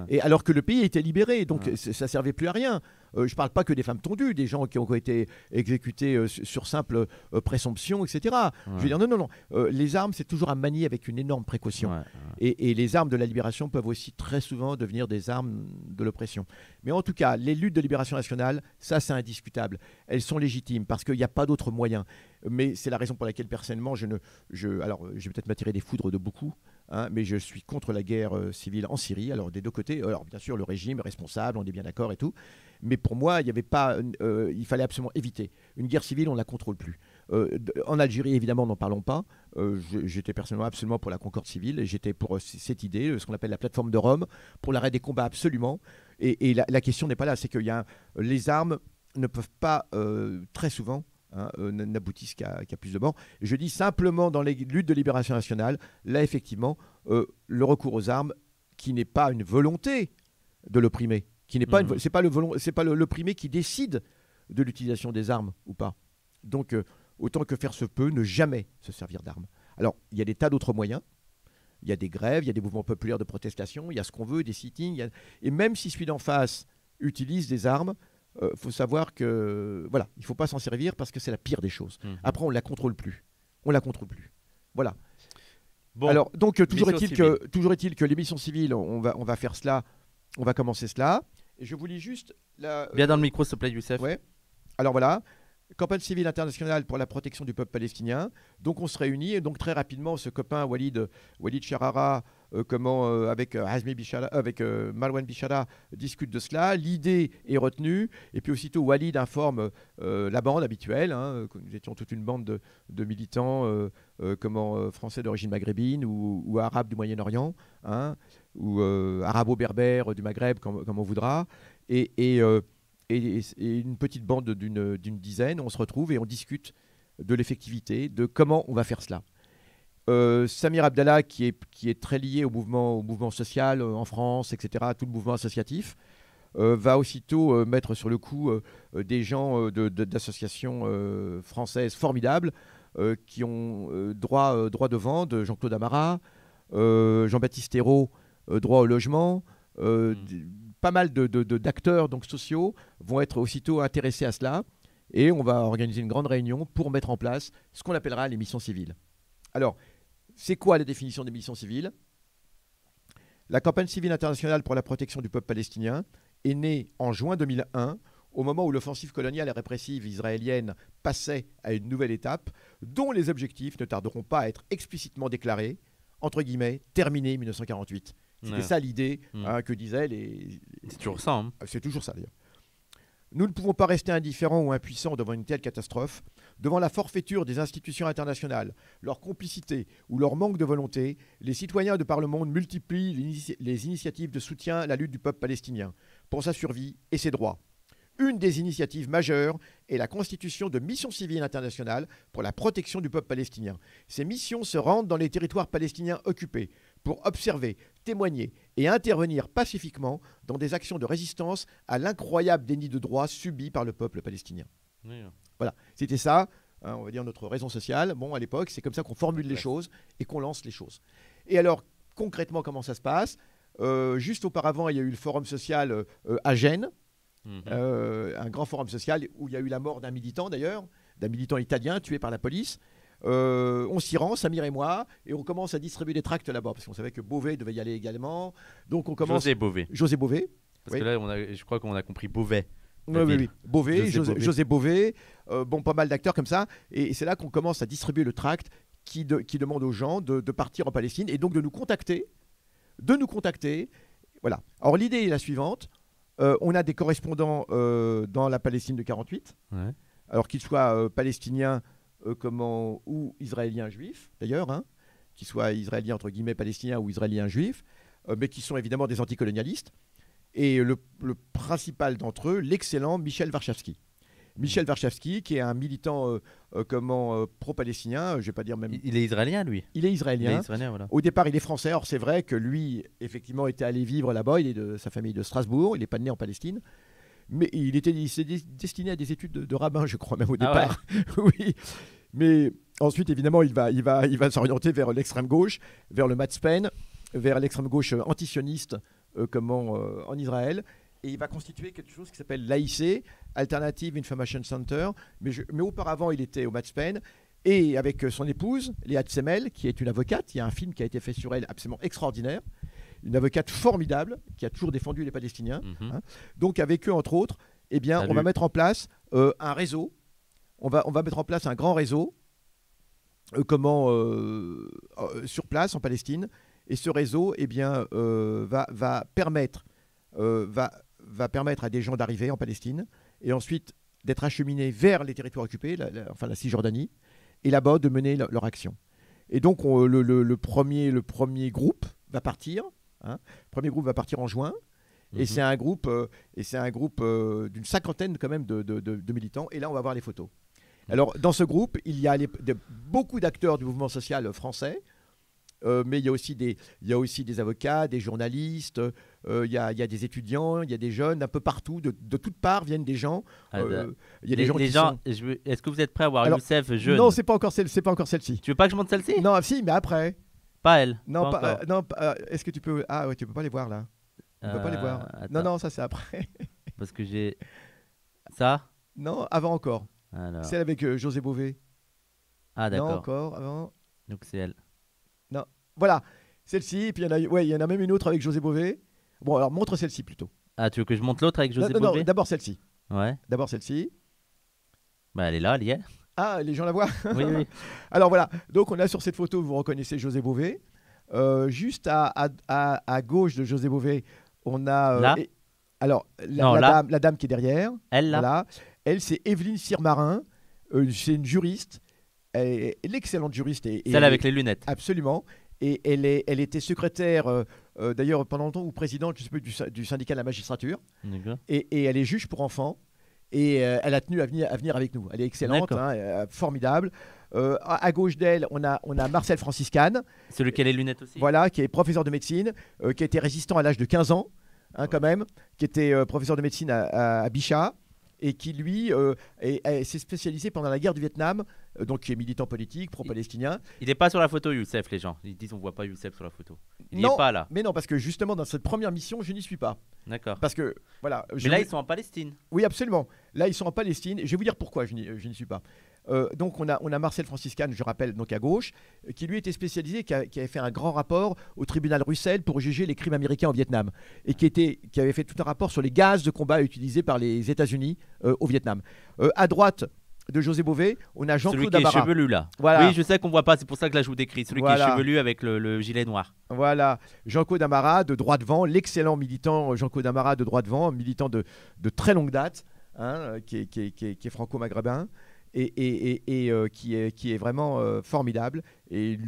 Et alors que le pays était libéré, donc ça servait plus à rien. Je ne parle pas que des femmes tondues, des gens qui ont été exécutés sur simple présomption, etc. Je veux dire, non. Les armes, c'est toujours à manier avec une énorme précaution. Et les armes de la libération peuvent aussi très souvent devenir des armes de l'oppression. Mais en tout cas, les luttes de libération nationale, ça c'est indiscutable. Elles sont légitimes parce qu'il n'y a pas d'autre moyen. Mais c'est la raison pour laquelle personnellement, alors je vais peut-être m'attirer des foudres de beaucoup, mais je suis contre la guerre civile en Syrie. Alors des deux côtés, alors bien sûr le régime est responsable, on est bien d'accord et tout. Mais pour moi, il fallait absolument éviter. Une guerre civile, on ne la contrôle plus. En Algérie, évidemment, n'en parlons pas. J'étais personnellement absolument pour la concorde civile et j'étais pour cette idée, ce qu'on appelle la plateforme de Rome, pour l'arrêt des combats absolument. Et la question n'est pas là, c'est que les armes ne peuvent pas très souvent n'aboutissent qu'à plus de morts. Je dis simplement dans les luttes de libération nationale, là effectivement, le recours aux armes, qui n'est pas une volonté de l'opprimer, c'est pas l'opprimé qui décide de l'utilisation des armes ou pas. Donc autant que faire se peut, ne jamais se servir d'armes. Alors il y a des tas d'autres moyens. Il y a des grèves, il y a des mouvements populaires de protestation, il y a ce qu'on veut, des sit-ins, et même si celui d'en face utilise des armes, faut savoir que voilà, il faut pas s'en servir parce que c'est la pire des choses. Après, on la contrôle plus. Voilà. Bon, alors donc toujours est-il que les missions civiles, on va faire cela, on va commencer cela. Et je vous lis juste bien dans le micro, s'il te plaît, Youssef. Ouais. Alors voilà. Campagne civile internationale pour la protection du peuple palestinien. Donc on se réunit et donc très rapidement ce copain Walid Sharara avec Hazmi Bichara, avec Marwan Bichara discute de cela. L'idée est retenue et puis aussitôt Walid informe la bande habituelle. Nous étions toute une bande de militants français d'origine maghrébine ou arabes du Moyen-Orient, ou arabo-berbères du Maghreb comme on voudra et une petite bande d'une dizaine, on se retrouve et on discute de l'effectivité, de comment on va faire cela. Samir Abdallah, qui est très lié au mouvement social en France, etc., tout le mouvement associatif, va aussitôt mettre sur le coup des gens d'associations françaises formidables qui ont droit de vente, Jean-Claude Amara, Jean-Baptiste Hérault, droit au logement, pas mal d'acteurs donc sociaux vont être aussitôt intéressés à cela et on va organiser une grande réunion pour mettre en place ce qu'on appellera les missions civiles. Alors, c'est quoi la définition des missions civiles ? La campagne civile internationale pour la protection du peuple palestinien est née en juin 2001, au moment où l'offensive coloniale et répressive israélienne passait à une nouvelle étape, dont les objectifs ne tarderont pas à être explicitement déclarés, entre guillemets, terminés 1948. C'était ça l'idée que disaient les... C'est toujours ça. C'est toujours ça d'ailleurs. Nous ne pouvons pas rester indifférents ou impuissants devant une telle catastrophe, devant la forfaiture des institutions internationales, leur complicité ou leur manque de volonté. Les citoyens de par le monde multiplient les initiatives de soutien à la lutte du peuple palestinien pour sa survie et ses droits. Une des initiatives majeures est la constitution de missions civiles internationales pour la protection du peuple palestinien. Ces missions se rendent dans les territoires palestiniens occupés pour observer, témoigner et intervenir pacifiquement dans des actions de résistance à l'incroyable déni de droits subi par le peuple palestinien. Oui. Voilà, c'était ça, hein, on va dire notre raison sociale. Bon, à l'époque, c'est comme ça qu'on formule les choses et qu'on lance les choses. Et alors, concrètement, comment ça se passe? Juste auparavant, il y a eu le forum social à Gênes, un grand forum social où il y a eu la mort d'un militant d'ailleurs, d'un militant italien tué par la police. On s'y rend, Samir et moi, et on commence à distribuer des tracts là-bas, parce qu'on savait que Beauvais devait y aller également. Donc on commence... José Beauvais. Parce oui. que là, je crois qu'on a compris Beauvais. Oui. Beauvais, José Beauvais, bon, pas mal d'acteurs comme ça. Et c'est là qu'on commence à distribuer le tract qui demande aux gens de partir en Palestine et donc de nous contacter. Voilà. Alors l'idée est la suivante. On a des correspondants dans la Palestine de 48, alors qu'ils soient palestiniens ou israéliens juifs, d'ailleurs, hein, qu'ils soient israéliens entre guillemets palestiniens ou israéliens juifs, mais qui sont évidemment des anticolonialistes. Et le principal d'entre eux, l'excellent Michel Warschawski. Michel Warschawski, qui est un militant pro-palestinien, je vais pas dire même... Il est israélien, lui. Il est israélien. Voilà. Au départ, il est français. Alors c'est vrai que lui, effectivement, était allé vivre là-bas. Il est de sa famille de Strasbourg. Il n'est pas né en Palestine. Mais il s'est destiné à des études de rabbin, je crois, même au départ. Ouais. Oui. Mais ensuite, évidemment, il va s'orienter vers l'extrême gauche, vers le Matzpen, vers l'extrême gauche antisioniste en Israël. Et il va constituer quelque chose qui s'appelle l'AIC, Alternative Information Center. Mais auparavant, il était au Matzpen. Et avec son épouse, Léa Tsemel, qui est une avocate. Il y a un film qui a été fait sur elle absolument extraordinaire. Une avocate formidable qui a toujours défendu les Palestiniens. Hein. Donc avec eux, entre autres, eh bien, on va mettre en place un réseau. On va mettre en place un grand réseau sur place en Palestine. Et ce réseau eh bien, va permettre à des gens d'arriver en Palestine et ensuite d'être acheminés vers les territoires occupés, la Cisjordanie, et là-bas de mener leur action. Et donc le premier groupe va partir. Hein. Le premier groupe va partir en juin. Et c'est un groupe, d'une cinquantaine quand même de militants. Et là, on va voir les photos. Alors, dans ce groupe, il y a beaucoup d'acteurs du mouvement social français. Mais il y a aussi des avocats, des journalistes, il y a des étudiants, il y a des jeunes, un peu partout, de toutes parts viennent des gens. Il y a des gens qui sont... Est-ce que vous êtes prêts à voir Youssef jeune? Non, c'est pas encore celle-ci. Tu veux pas que je monte celle-ci? Non, si, mais après. Pas elle. Non, est-ce que tu peux... Ah ouais, tu peux pas les voir là. Tu peux pas les voir. Attends. Non, ça c'est après. Parce que j'ai... Ça? Non, avant encore. Alors. Celle avec José Beauvais. Ah d'accord. Non, encore, avant. Donc c'est elle. Non, voilà, celle-ci, et puis il y en a même une autre avec José Beauvais. Bon, alors montre celle-ci plutôt. Ah, tu veux que je monte l'autre avec José Beauvais? Non, d'abord celle-ci. Ouais. D'abord celle-ci. Bah elle est là, elle y est. Ah, les gens la voient. Oui. Alors voilà, donc on a sur cette photo, vous reconnaissez José Beauvais. Juste à gauche de José Beauvais, on a... là alors, la dame qui est derrière. Elle, là. Voilà. Elle, c'est Evelyne Sirmarin. C'est une juriste. L'excellente juriste. Celle avec les lunettes. Absolument. Et elle était secrétaire, d'ailleurs, pendant longtemps, ou présidente, je sais plus, du syndicat de la magistrature. Et elle est juge pour enfants. Et elle a tenu à venir avec nous. Elle est excellente, hein, formidable. À gauche d'elle, on a Marcel Franciscane. Celui qui a les lunettes aussi. Voilà, qui est professeur de médecine, qui a été résistant à l'âge de 15 ans, hein, quand même, qui était professeur de médecine à Bichat. Et qui, lui, s'est spécialisé pendant la guerre du Vietnam, donc qui est militant politique, pro-palestinien. Il n'est pas sur la photo, Youssef, les gens. Ils disent on ne voit pas Youssef sur la photo. Il n'est pas là. Mais non, parce que justement, dans cette première mission, je n'y suis pas. D'accord. Parce que, voilà. Mais là, ils sont en Palestine. Oui, absolument. Là, ils sont en Palestine. Je vais vous dire pourquoi je n'y suis pas. Donc, on a Marcel Franciscane, je rappelle, donc à gauche, qui lui était spécialisé, qui avait fait un grand rapport au tribunal Russell pour juger les crimes américains au Vietnam. Et qui avait fait tout un rapport sur les gaz de combat utilisés par les États-Unis au Vietnam. À droite de José Beauvais, on a Jean-Claude Amara. Celui qui est chevelu là. Voilà. Oui, je sais qu'on voit pas, c'est pour ça que là je vous décris. Celui qui est chevelu avec le gilet noir. Voilà, Jean-Claude Amara de droit devant, l'excellent militant Jean-Claude Amara de droit devant, militant de très longue date, hein, qui est franco-maghrébin et qui est vraiment formidable. Et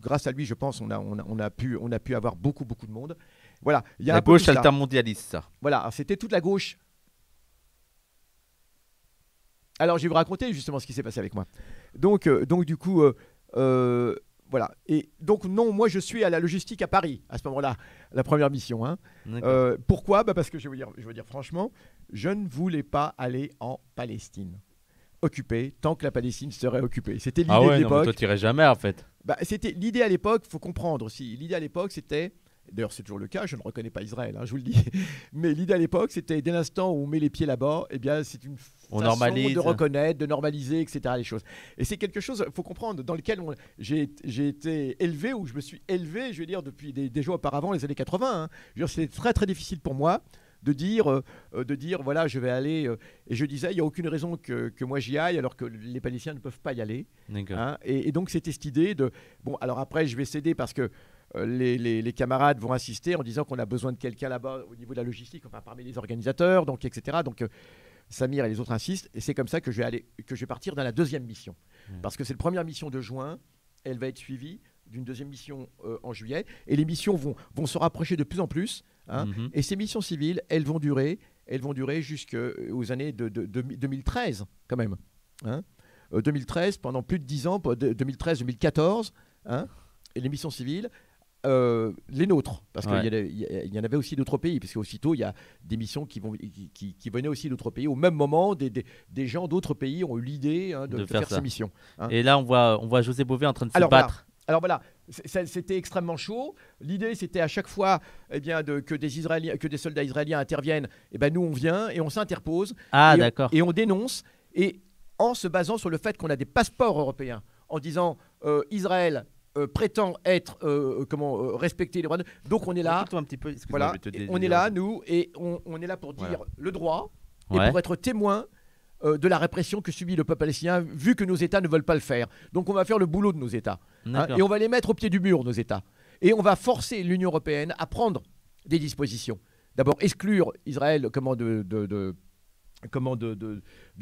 grâce à lui, je pense, on a pu avoir beaucoup de monde. Voilà, il y a la gauche altermondialiste, ça. Voilà, c'était toute la gauche. Alors, je vais vous raconter justement ce qui s'est passé avec moi. Donc du coup, voilà. Et donc, non, moi, je suis à la logistique à Paris, à ce moment-là, la première mission. Hein. Pourquoi ? Parce que je veux dire franchement, je ne voulais pas aller en Palestine. occupée tant que la Palestine serait occupée. C'était l'idée Ah de ouais, non, mais l'époque. toi, t'irais jamais en fait. Bah, c'était l'idée à l'époque, faut comprendre aussi. L'idée à l'époque, c'était, d'ailleurs c'est toujours le cas, je ne reconnais pas Israël, hein, je vous le dis, mais l'idée à l'époque, c'était dès l'instant où on met les pieds là-bas, eh bien c'est une On façon normalise. de reconnaître, de normaliser, etc. les choses. Et c'est quelque chose, faut comprendre, dans lequel j'ai été élevé, ou je me suis élevé, je veux dire, depuis des jours auparavant, les années 80. Hein. Je veux dire, c'était très très difficile pour moi de dire voilà, je vais aller. Et je disais, il n'y a aucune raison que moi j'y aille, alors que les Palestiniens ne peuvent pas y aller. D'accord. Hein. Et donc, c'était cette idée de. Bon, alors après, je vais céder parce que les camarades vont insister en disant qu'on a besoin de quelqu'un là-bas au niveau de la logistique, enfin, parmi les organisateurs, donc, etc. Donc, Samir et les autres insistent. Et c'est comme ça que je vais partir dans la deuxième mission. Parce que c'est la première mission de juin. Elle va être suivie d'une deuxième mission en juillet. Et les missions vont se rapprocher de plus en plus. Hein. Et ces missions civiles, elles vont durer jusqu'aux années de 2013, quand même. Hein. 2013, pendant plus de 10 ans, 2013-2014, hein, et les missions civiles, les nôtres, parce qu'il y en avait aussi d'autres pays, parce qu'aussitôt, il y a des missions qui venaient aussi d'autres pays. Au même moment, des gens d'autres pays ont eu l'idée, hein, de faire ces missions. Hein. Et là, on voit José Bové en train de se Alors, battre. Alors voilà, c'était extrêmement chaud. L'idée, c'était à chaque fois que des soldats israéliens interviennent. Et ben nous, on vient et on s'interpose. Ah, d'accord. Et on dénonce. Et en se basant sur le fait qu'on a des passeports européens, en disant Israël prétend être respecter les droits de... Donc on est là. Un petit peu, voilà, on est là, nous, et on est là pour dire le droit et pour être témoin de la répression que subit le peuple palestinien, vu que nos États ne veulent pas le faire. Donc on va faire le boulot de nos États. Hein, et on va les mettre au pied du mur, nos États. Et on va forcer l'Union européenne à prendre des dispositions. D'abord, exclure Israël de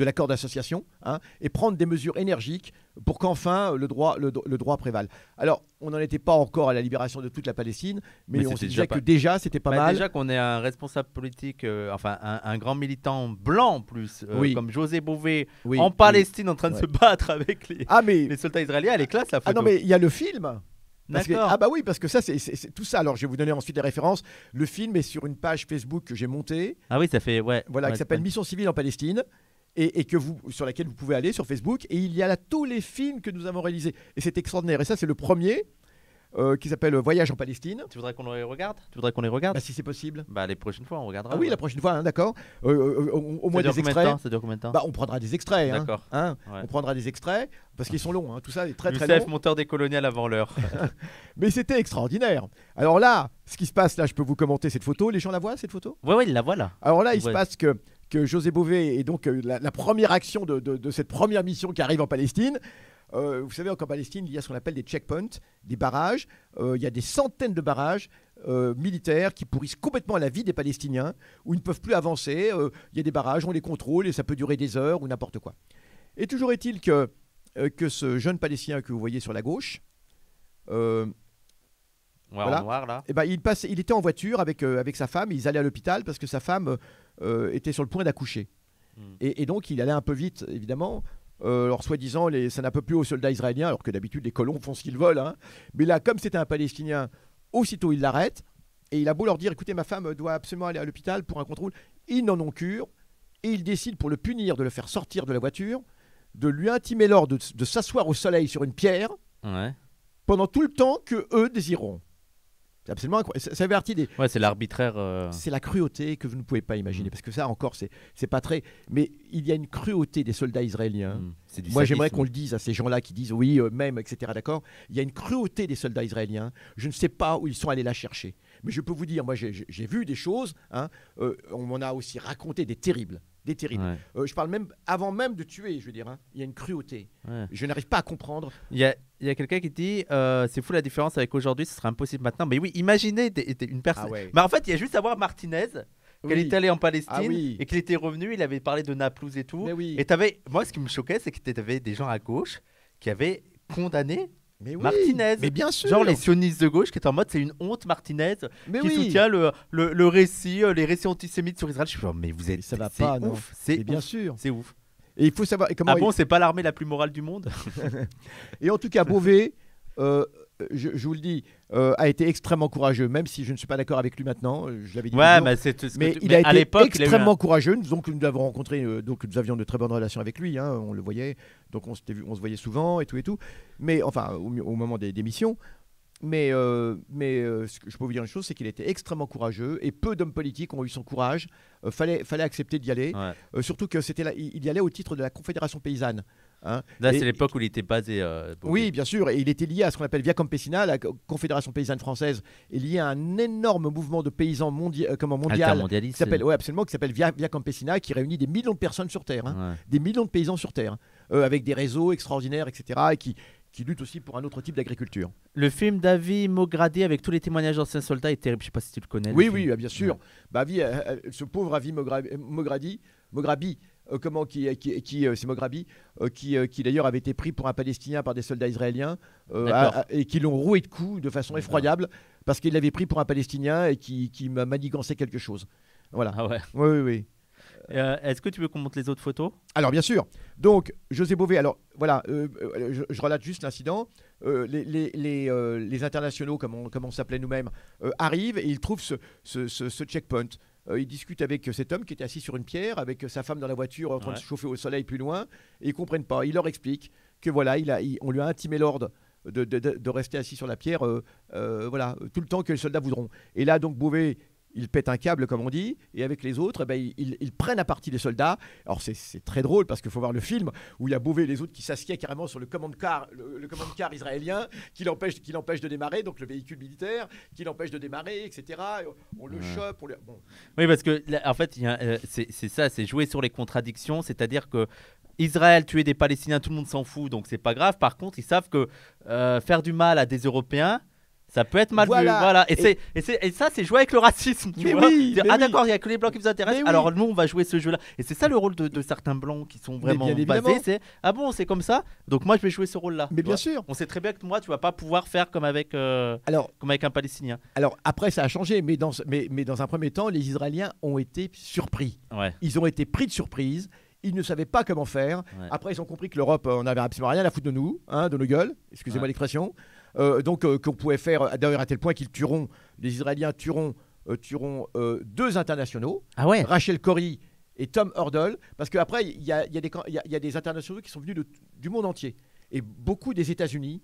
l'accord d'association, hein, et prendre des mesures énergiques pour qu'enfin le droit prévale. Alors, on n'en était pas encore à la libération de toute la Palestine, mais on se disait que déjà, c'était pas mal. Déjà qu'on ait un responsable politique, un grand militant blanc en plus, comme José Bové, en Palestine, en train de se battre avec les soldats israéliens, elle est classe la photo. Ah non, mais il y a le film. Parce que ça, c'est tout ça. Alors, je vais vous donner ensuite les références. Le film est sur une page Facebook que j'ai montée. Ah oui, ça fait qui s'appelle Mission civile en Palestine, et sur laquelle vous pouvez aller sur Facebook. Et il y a là tous les films que nous avons réalisés. Et c'est extraordinaire. Et ça, c'est le premier. Qui s'appelle Voyage en Palestine. Tu voudrais qu'on les regarde? Si c'est possible. Les prochaines fois, on regardera. Ah oui, la prochaine fois, hein, d'accord. Au moins des extraits. Ça dure combien de temps? On prendra des extraits. D'accord. Hein. On prendra des extraits parce qu'ils sont longs. Hein. Tout ça est très très Youssef, long. monteur des coloniales avant l'heure. Mais c'était extraordinaire. Alors là, ce qui se passe là, je peux vous commenter cette photo. Les gens la voient, cette photo? Oui, ils la voient là. Alors là, il se passe que José Bové est donc la première action de cette première mission qui arrive en Palestine. Vous savez, en Palestine, il y a ce qu'on appelle des checkpoints, des barrages. Il y a des centaines de barrages militaires qui pourrissent complètement la vie des Palestiniens, où ils ne peuvent plus avancer. Il y a des barrages, on les contrôle et ça peut durer des heures ou n'importe quoi. Et toujours est-il que ce jeune Palestinien que vous voyez sur la gauche, en noir là, il était en voiture avec sa femme. Ils allaient à l'hôpital parce que sa femme était sur le point d'accoucher. Et donc, il allait un peu vite, évidemment. Alors soi-disant, ça n'a pas plu aux soldats israéliens, alors que d'habitude les colons font ce qu'ils veulent. Hein. Mais là, comme c'était un Palestinien, aussitôt il l'arrête et il a beau leur dire, écoutez, ma femme doit absolument aller à l'hôpital pour un contrôle. Ils n'en ont cure et il décide, pour le punir, de le faire sortir de la voiture, de lui intimer l'ordre de s'asseoir au soleil sur une pierre pendant tout le temps que eux désireront. C'est absolument incroyable. Ça fait partie des... c'est l'arbitraire. C'est la cruauté que vous ne pouvez pas imaginer. Parce que ça, encore, c'est pas très... Mais il y a une cruauté des soldats israéliens. Moi, j'aimerais qu'on le dise à ces gens-là qui disent oui, même, etc. D'accord. Il y a une cruauté des soldats israéliens. Je ne sais pas où ils sont allés la chercher. Mais je peux vous dire, moi, j'ai vu des choses. Hein, on m'en a aussi raconté des terribles. Je parle même avant même de tuer, je veux dire. Hein. Il y a une cruauté. Je n'arrive pas à comprendre. Il y a quelqu'un qui dit c'est fou la différence avec aujourd'hui, ce serait impossible maintenant. Mais oui, imaginez une personne. Mais en fait, il y a juste à voir Martinez, qu'elle était allée en Palestine et qu'il était revenu. Il avait parlé de Naplouse et tout. Et moi, ce qui me choquait, c'est que tu avais des gens à gauche qui avaient condamné Martinez. Mais bien sûr. Genre les sionistes de gauche qui étaient en mode c'est une honte Martinez qui soutient le récit, les récits antisémites sur Israël. Je suis genre, mais vous êtes. Ça va pas, non. C'est bien sûr. C'est ouf. Et il faut savoir comment. C'est pas l'armée la plus morale du monde. Et en tout cas, Bové je vous le dis, a été extrêmement courageux, même si je ne suis pas d'accord avec lui maintenant. Je l'avais dit. Ouais, toujours. mais c'est ce que Mais tu- il mais a à été l'époque, il a eu extrêmement courageux. Donc nous l'avons rencontré, donc nous avions de très bonnes relations avec lui. Hein, on le voyait, donc on se voyait souvent et tout et tout. Mais enfin, au moment des missions. Mais ce que je peux vous dire une chose, c'est qu'il était extrêmement courageux et peu d'hommes politiques ont eu son courage. Fallait accepter d'y aller. Ouais. Surtout que il y allait au titre de la Confédération paysanne. Hein. Là, Et- c'est l'époque où il était basé. Oui, bien sûr, et il était lié à ce qu'on appelle Via Campesina, la Confédération paysanne française, est liée à un énorme mouvement de paysans mondial, qui Altermondialiste. s'appelle, ouais, absolument, qui s'appelle Via Campesina, qui réunit des millions de personnes sur Terre, hein, Ouais. des millions de paysans sur Terre, avec des réseaux extraordinaires, etc., et qui luttent aussi pour un autre type d'agriculture. Le film d'Avi Mogradi avec tous les témoignages d'anciens soldats est terrible. Je sais pas si tu le connais. Oui, le oui, film. bien sûr. Ouais. Bah, ce pauvre Avi Mograbi, c'est Mograbi, qui d'ailleurs avait été pris pour un Palestinien par des soldats israéliens D'accord. et qui l'ont roué de coups de façon D'accord. effroyable parce qu'il l'avait pris pour un Palestinien et qui m'a manigancé quelque chose. Voilà. Ah ouais. Oui, oui, oui. Est-ce que tu veux qu'on montre les autres photos? Alors bien sûr, donc José Bové, alors voilà, je relate juste l'incident. Les internationaux, comme on s'appelait nous-mêmes, arrivent et ils trouvent ce checkpoint. Ils discutent avec cet homme qui était assis sur une pierre, avec sa femme dans la voiture en train de Ouais. se chauffer au soleil plus loin, et ils comprennent pas. Il leur explique que voilà, on lui a intimé l'ordre de rester assis sur la pierre, voilà, tout le temps que les soldats voudront. Et là donc Bové, il pète un câble, comme on dit, et avec les autres, eh ben, ils prennent à partie les soldats. Alors c'est très drôle parce qu'il faut voir le film où il y a Bové et les autres qui s'assiedent carrément sur le command car, le command car israélien qui l'empêche de démarrer, donc le véhicule militaire qui l'empêche de démarrer, etc. On le chope. Bon. Oui, parce que là, en fait, c'est ça, c'est jouer sur les contradictions, c'est-à-dire que Israël tuer des Palestiniens, tout le monde s'en fout, donc c'est pas grave. Par contre, ils savent que faire du mal à des Européens, ça peut être mal Voilà. vu. Voilà. Et Et ça, c'est jouer avec le racisme. Tu Mais vois. oui, Dire, mais ah oui. d'accord, il y a que les blancs qui vous intéressent. Mais oui. Alors nous, on va jouer ce jeu-là. Et c'est ça le rôle de certains blancs qui sont vraiment bien basés. évidemment. C'est ah bon, c'est comme ça. Donc moi, je vais jouer ce rôle-là. Mais tu bien vois. sûr. On sait très bien que moi, tu vas pas pouvoir faire comme avec un Palestinien. Alors après, ça a changé, mais dans un premier temps, les Israéliens ont été surpris. Ouais. Ils ont été pris de surprise. Ils ne savaient pas comment faire. Ouais. Après, ils ont compris que l'Europe, on n'avait absolument rien à foutre de nous, hein, de nos gueules. Excusez-moi Ouais. l'expression. Donc, qu'on pouvait faire, d'ailleurs, à tel point les Israéliens tueront 2 internationaux, Ah ouais. Rachel Corrie et Tom Hurdle, parce qu'après, il y a des internationaux qui sont venus du monde entier, et beaucoup des États-Unis,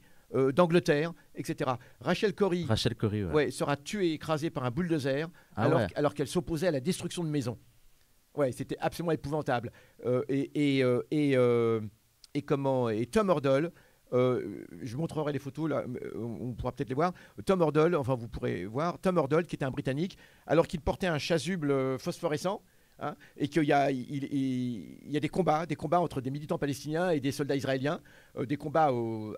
d'Angleterre, etc. Rachel Corrie Rachel Corrie. Ouais. sera tuée et écrasée par un bulldozer Ah alors, ouais. alors qu'elle s'opposait à la destruction de maisons. Ouais, c'était absolument épouvantable. Et Tom Hurdle, je montrerai les photos là, on pourra peut-être les voir. Tom Hurdle, enfin vous pourrez voir, Tom Hurdle qui était un Britannique, alors qu'il portait un chasuble phosphorescent. Hein, et qu'il y a des combats entre des militants palestiniens et des soldats israéliens, des combats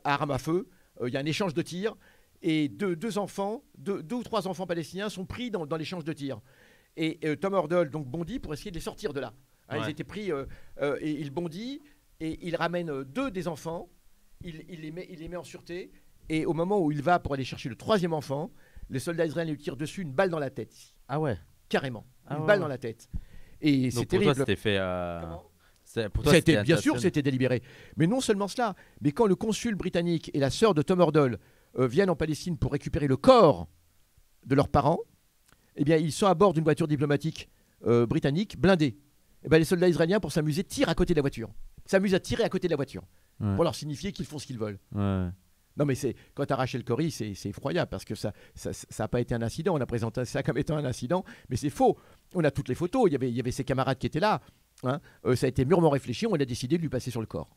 à armes à feu. Il y a un échange de tirs et deux ou trois enfants palestiniens sont pris dans l'échange de tirs. Et Tom Hurdle donc bondit pour essayer de les sortir de là. Hein, Ouais. Ils étaient pris et il bondit et il ramène 2 des enfants, il les met en sûreté. Et au moment où il va pour aller chercher le 3e enfant, les soldats israéliens lui tirent dessus une balle dans la tête, Ah ouais. carrément, Ah une ouais, balle ouais. dans la tête. Et Donc c'est pour terrible. toi, c'était fait. Comment Pour toi, Bien sûr, intentionnel. c'était délibéré. Mais non seulement cela, mais quand le consul britannique et la sœur de Tom Hurdle viennent en Palestine pour récupérer le corps de leurs parents, eh bien, ils sont à bord d'une voiture diplomatique britannique blindée. Eh bien, les soldats israéliens, pour s'amuser, tirent à côté de la voiture. S'amusent à tirer à côté de la voiture Ouais. pour leur signifier qu'ils font ce qu'ils veulent. Ouais. Non, mais quand tu as Rachel Corrie, c'est effroyable parce que ça n'a pas été un incident. On a présenté ça comme étant un incident, mais c'est faux. On a toutes les photos. Il y avait ses camarades qui étaient là. Hein. Ça a été mûrement réfléchi. On a décidé de lui passer sur le corps.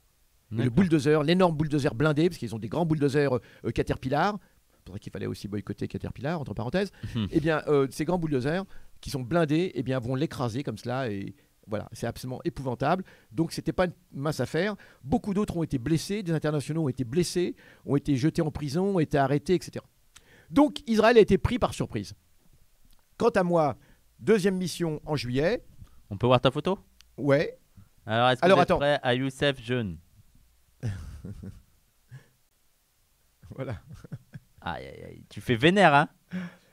Et le D'accord. bulldozer, l'énorme bulldozer blindé, parce qu'ils ont des grands bulldozers Caterpillar. C'est pour ça qu'il fallait aussi boycotter Caterpillar, entre parenthèses. Eh bien, ces grands bulldozers qui sont blindés, eh bien, vont l'écraser comme cela. Et voilà, c'est absolument épouvantable. Donc, c'était pas une mince affaire. Beaucoup d'autres ont été blessés, des internationaux ont été blessés, ont été jetés en prison, ont été arrêtés, etc. Donc, Israël a été pris par surprise. Quant à moi, 2e mission en juillet. On peut voir ta photo? Ouais. Alors, est-ce que Alors, vous êtes attends. prêt à Youssef Jeune? Voilà. Aïe, aïe, aïe. Tu fais vénère, hein?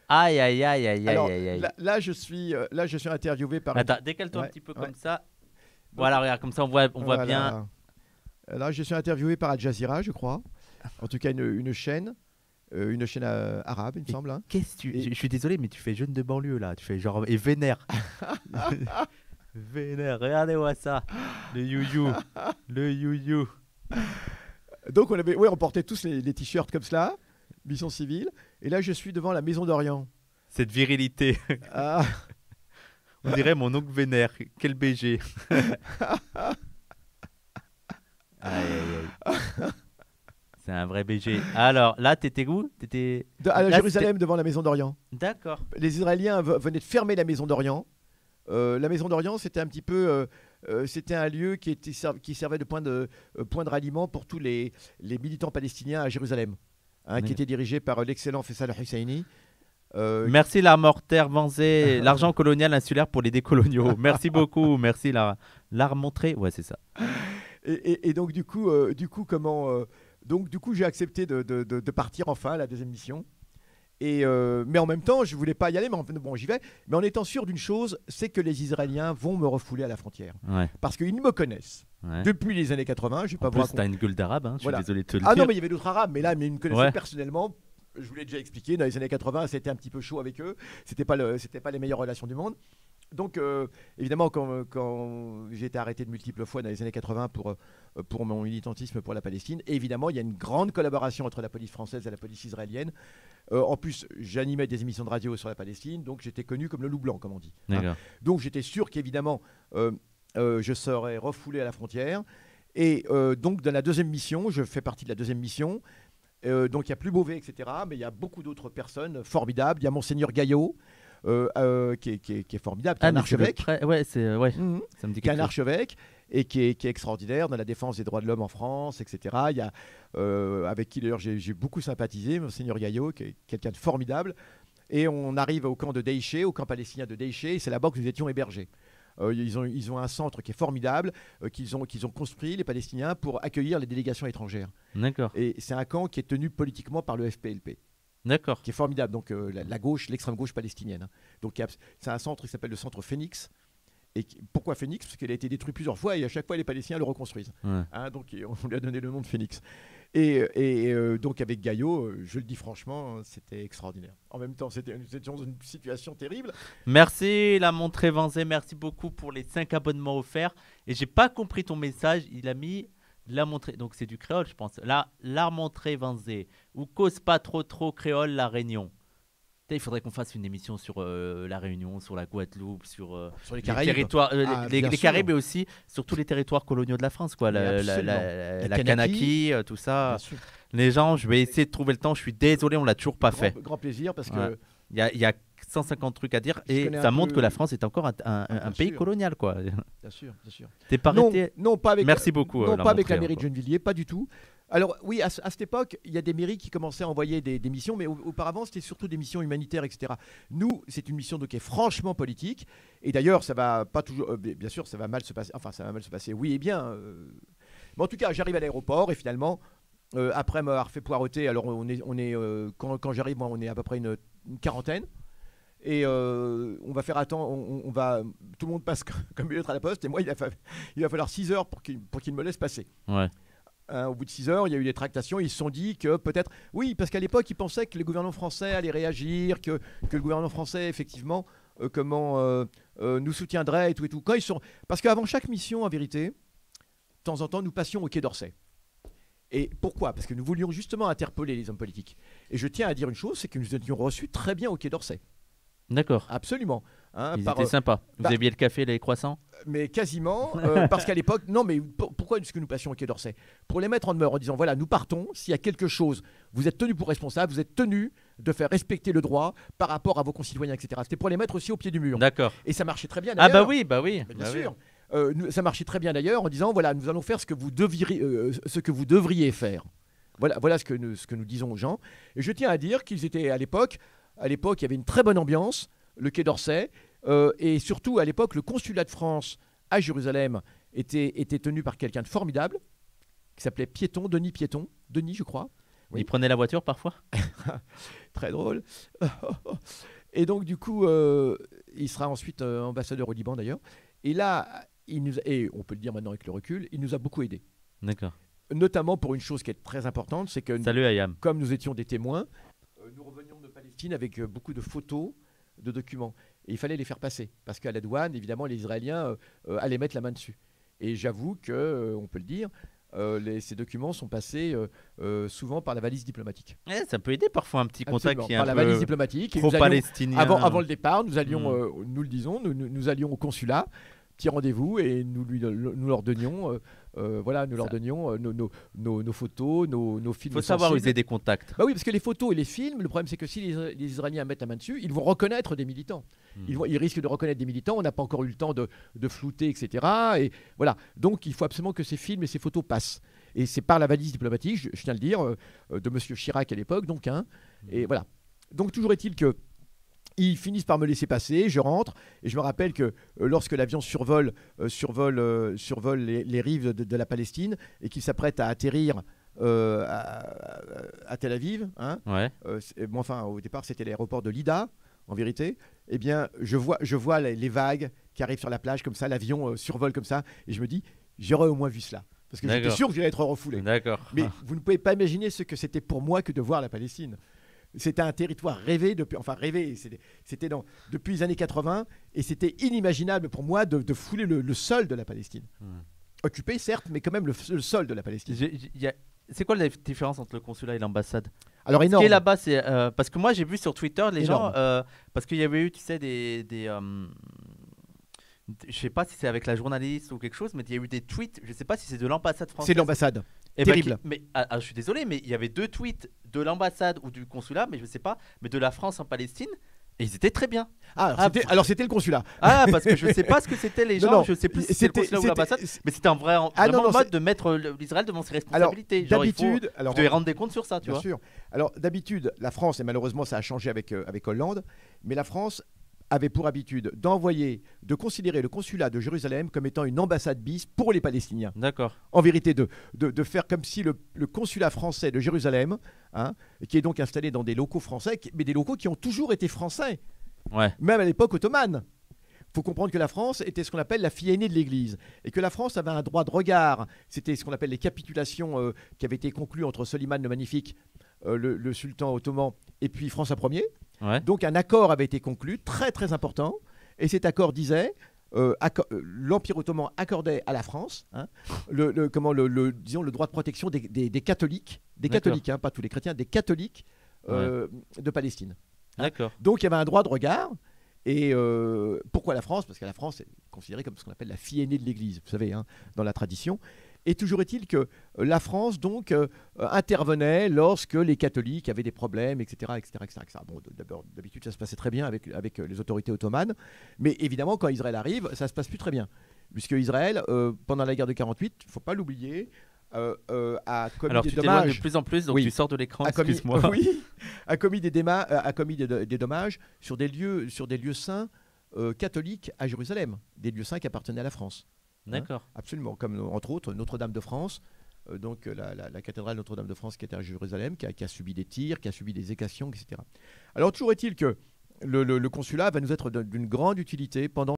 Aïe, aïe, aïe, aïe, Alors, aïe, aïe. là, je suis interviewé par. Attends, décale-toi un Ouais, petit peu ouais. comme ça. Voilà, regarde, comme ça, on voit Voilà. bien. Là, je suis interviewé par Al Jazeera, je crois. En tout cas, une chaîne une chaîne arabe, il me semble. Hein. Qu'est-ce que tu... Et- Je suis désolé, mais tu fais jeune de banlieue là. Tu fais genre. Et vénère. Vénère, regardez-moi ça. Le you-you. Le you-you. Donc on portait tous les t-shirts comme cela, mission civile. Et là, je suis devant la Maison d'Orient. Cette virilité. Ah, On dirait mon oncle vénère. Quel BG. Aïe, aïe, aïe. C'est un vrai BG. Alors, là, t'étais où? T'étais... à Là, Jérusalem, devant la Maison d'Orient. D'accord. Les Israéliens venaient de fermer la Maison d'Orient. La Maison d'Orient, c'était un petit peu, c'était un lieu qui servait de point de ralliement pour tous les militants palestiniens à Jérusalem, hein, Oui. qui était dirigé par l'excellent Faisal Husseini. Merci l'Armorter Vanzé, l'argent colonial insulaire pour les décoloniaux. Merci beaucoup. Merci l'Armontré. Ouais, c'est ça. Et donc du coup, j'ai accepté de partir enfin à la deuxième mission. Mais en même temps, je voulais pas y aller, mais bon, j'y vais. Mais en étant sûr d'une chose, c'est que les Israéliens vont me refouler à la frontière, Ouais. parce qu'ils me connaissent Ouais. depuis les années 80. Je vais pas En vous plus, raconter. t'as une gueule d'arabe. Hein, je suis Voilà. désolé de te le Ah dire. non, mais il y avait d'autres Arabes, mais là, ils me connaissaient Ouais. personnellement. Je vous l'ai déjà expliqué, dans les années 80, c'était un petit peu chaud avec eux. C'était pas les meilleures relations du monde. Donc, évidemment, quand j'ai été arrêté de multiples fois dans les années 80 pour mon militantisme pour la Palestine, évidemment, il y a une grande collaboration entre la police française et la police israélienne. En plus, j'animais des émissions de radio sur la Palestine, donc j'étais connu comme le loup blanc, comme on dit. Hein. D'accord. Donc, j'étais sûr qu'évidemment, je serais refoulé à la frontière. Et donc, dans la deuxième mission, je fais partie de la deuxième mission. Donc il y a plus Beauvais, etc. Mais il y a beaucoup d'autres personnes formidables. Il y a Monseigneur Gaillot, qui est formidable, qui est un mais c'est le archevêque. Ouais, c'est... Mhm. Ça me dit Qui est quelque un chose. archevêque et qui est extraordinaire dans la défense des droits de l'homme en France, etc. Il y a, avec qui d'ailleurs j'ai beaucoup sympathisé, Monseigneur Gaillot, qui est quelqu'un de formidable. Et on arrive au camp de Daïché, au camp palestinien de Daïché, et c'est là-bas que nous étions hébergés. Ils ont un centre qui est formidable, qu'ils ont construit, les Palestiniens, pour accueillir les délégations étrangères. D'accord. Et c'est un camp qui est tenu politiquement par le FPLP, D'accord. qui est formidable, donc la gauche, l'extrême gauche palestinienne. Hein. Donc c'est un centre qui s'appelle le centre Phoenix. Et pourquoi Phoenix? Parce qu'il a été détruit plusieurs fois et à chaque fois les Palestiniens le reconstruisent. Ouais. Hein, donc on lui a donné le nom de Phoenix. Donc avec Gaillot, je le dis franchement, c'était extraordinaire. En même temps, nous étions dans une situation terrible. Merci la montrée Vanzé, merci beaucoup pour les 5 abonnements offerts. Et j'ai pas compris ton message, il a mis la montrée, donc c'est du créole je pense. La montrée Vanzé, ou cause pas trop créole la Réunion. Putain, il faudrait qu'on fasse une émission sur la Réunion, sur la Guadeloupe, sur Sur les les Caraïbes. territoires, Ah, les bien sûr. Caraïbes et aussi sur tous les territoires coloniaux de la France, quoi. Mais absolument. La La Kanaki, tout ça. Bien sûr. Les gens, je vais essayer de trouver le temps. Je suis désolé, on l'a toujours pas fait. Grand plaisir parce que Ouais. Il y a 150 trucs à dire Je et connais ça un montre peu- que la France est encore un bien pays sûr. colonial, quoi. bien sûr. T'es pas Non, resté. non, pas avec. Merci beaucoup. Non, la pas avec la montrée, mairie de encore. Gennevilliers, pas du tout. Alors oui, à cette époque, il y a des mairies qui commençaient à envoyer des missions, mais auparavant, c'était surtout des missions humanitaires, etc. Nous, c'est une mission donc, qui est franchement politique. Et d'ailleurs, ça va pas toujours. Bien sûr, ça va mal se passer. Enfin, ça va mal se passer. Oui et bien. Mais en tout cas, j'arrive à l'aéroport et finalement, après m'avoir fait poireauter, alors quand j'arrive, moi, on est à peu près une quarantaine. Et on va faire attendre, on va, tout le monde passe comme une lettre à la poste. Et moi, il va falloir 6 heures pour qu'il me laisse passer. Ouais. Au bout de 6 heures, il y a eu des tractations. Ils se sont dit que peut-être. Oui, parce qu'à l'époque, ils pensaient que le gouvernement français allait réagir, que le gouvernement français, effectivement, nous soutiendrait et tout et tout. Parce qu'avant chaque mission, en vérité, de temps en temps, nous passions au Quai d'Orsay. Et pourquoi? Parce que nous voulions justement interpeller les hommes politiques. Et je tiens à dire une chose, c'est que nous étions reçus très bien au Quai d'Orsay. D'accord. Absolument. Hein, Ils étaient sympas. Vous bah- aviez le café, les croissants. mais quasiment, parce qu'à l'époque, non, mais pourquoi est-ce que nous passions au Quai d'Orsay? Pour les mettre en demeure en disant voilà, nous partons, s'il y a quelque chose, vous êtes tenus pour responsables, vous êtes tenus de faire respecter le droit par rapport à vos concitoyens, etc. C'était pour les mettre aussi au pied du mur. D'accord. Et ça marchait très bien Ah d'ailleurs. bah oui. Mais Bah bien oui. sûr. Ça marchait très bien d'ailleurs en disant voilà, nous allons faire ce que vous devriez faire. Voilà ce que nous disons aux gens. Et je tiens à dire qu'ils étaient à l'époque, il y avait une très bonne ambiance, le Quai d'Orsay, et surtout à l'époque, le consulat de France à Jérusalem était tenu par quelqu'un de formidable qui s'appelait Denis, je crois. Oui. Ils prenaient la voiture parfois. Très drôle. Et donc du coup, il sera ensuite ambassadeur au Liban d'ailleurs. Et là, et on peut le dire maintenant avec le recul, il nous a beaucoup aidés. D'accord. notamment pour une chose qui est très importante, c'est que Salut Ayam. comme nous étions des témoins, nous revenions de Palestine avec beaucoup de photos, de documents. Et il fallait les faire passer, parce qu'à la douane, évidemment, les Israéliens allaient mettre la main dessus. Et j'avoue que, on peut le dire, ces documents sont passés souvent par la valise diplomatique. Ça peut aider parfois un petit contact Absolument, qui est par un la valise peu diplomatique. Et nous allions, pro-palestinien. avant le départ, nous allions, nous le disons, nous allions au consulat, petit rendez-vous, et nous leur donnions, leur donnions nos photos, nos films. Il faut savoir sensibles. user des contacts. Bah oui, parce que les photos et les films, le problème c'est que si les Israéliens mettent la main dessus, ils vont reconnaître des militants. Ils risquent de reconnaître des militants. On n'a pas encore eu le temps de flouter, etc. Et voilà. Donc il faut absolument que ces films et ces photos passent. Et c'est par la valise diplomatique, je tiens à le dire, de M. Chirac à l'époque. Donc, et voilà. Donc toujours est-il que ils finissent par me laisser passer, je rentre, et je me rappelle que lorsque l'avion survole les rives de la Palestine et qu'il s'apprête à atterrir à Tel Aviv, Ouais. au départ c'était l'aéroport de Lida, en vérité, eh bien je vois les vagues qui arrivent sur la plage comme ça, l'avion survole comme ça, et je me dis, j'aurais au moins vu cela. Parce que j'étais sûr que j'allais être refoulé. D'accord. Mais vous ne pouvez pas imaginer ce que c'était pour moi que de voir la Palestine. C'était un territoire rêvé, c'était depuis les années 80, et c'était inimaginable pour moi de fouler le sol de la Palestine. Occupé, certes, mais quand même le sol de la Palestine. C'est quoi la différence entre le consulat et l'ambassade? Alors Ce énorme. qui est là-bas, c'est parce que moi j'ai vu sur Twitter les Énorme. gens, parce qu'il y avait eu, tu sais, je sais pas si c'est avec la journaliste ou quelque chose, mais il y a eu des tweets, je sais pas si c'est de l'ambassade française. C'est de l'ambassade. Eh ben, Terrible. mais je suis désolé, mais il y avait 2 tweets de l'ambassade ou du consulat, mais je sais pas, mais de la France en Palestine, et ils étaient très bien. Alors c'était le consulat. Ah, parce que je sais pas ce que c'était les gens, Non, je sais plus si c'était le consulat ou l'ambassade, mais c'était vraiment non, mode de mettre l'Israël devant ses responsabilités. Genre, d'habitude, vous devez rendre des comptes sur ça, tu bien vois. sûr. Alors d'habitude, la France, et malheureusement ça a changé avec Hollande, mais la France avait pour habitude de considérer le consulat de Jérusalem comme étant une ambassade bis pour les Palestiniens. D'accord. En vérité, de faire comme si le consulat français de Jérusalem, qui est donc installé dans des locaux français, mais des locaux qui ont toujours été français, Ouais. même à l'époque ottomane. Il faut comprendre que la France était ce qu'on appelle la fille aînée de l'Église, et que la France avait un droit de regard. C'était ce qu'on appelle les capitulations qui avaient été conclues entre Soliman le Magnifique, le sultan ottoman, et puis François Ier. Ouais. Donc un accord avait été conclu, très très important, et cet accord disait, l'Empire ottoman accordait à la France disons, le droit de protection des catholiques, pas tous les chrétiens, des catholiques de Palestine. D'accord. Donc il y avait un droit de regard. Et pourquoi la France? Parce que la France est considérée comme ce qu'on appelle la fille aînée de l'Église, vous savez, dans la tradition. Et toujours est-il que la France donc intervenait lorsque les catholiques avaient des problèmes, etc. Bon, d'abord, d'habitude, ça se passait très bien avec les autorités ottomanes. Mais évidemment, quand Israël arrive, ça se passe plus très bien. Puisque Israël, pendant la guerre de 48, il ne faut pas l'oublier, a commis Alors des tu dommages. t'éloignes de plus en plus, donc Oui. tu sors de l'écran, A commis, excuse-moi. oui, a commis des dommages sur des lieux saints catholiques à Jérusalem, des lieux saints qui appartenaient à la France. D'accord. Absolument, comme entre autres Notre-Dame de France, donc la cathédrale Notre-Dame de France qui était à Jérusalem, qui a subi des tirs, qui a subi des écations, etc. Alors toujours est-il que le consulat va nous être d'une grande utilité pendant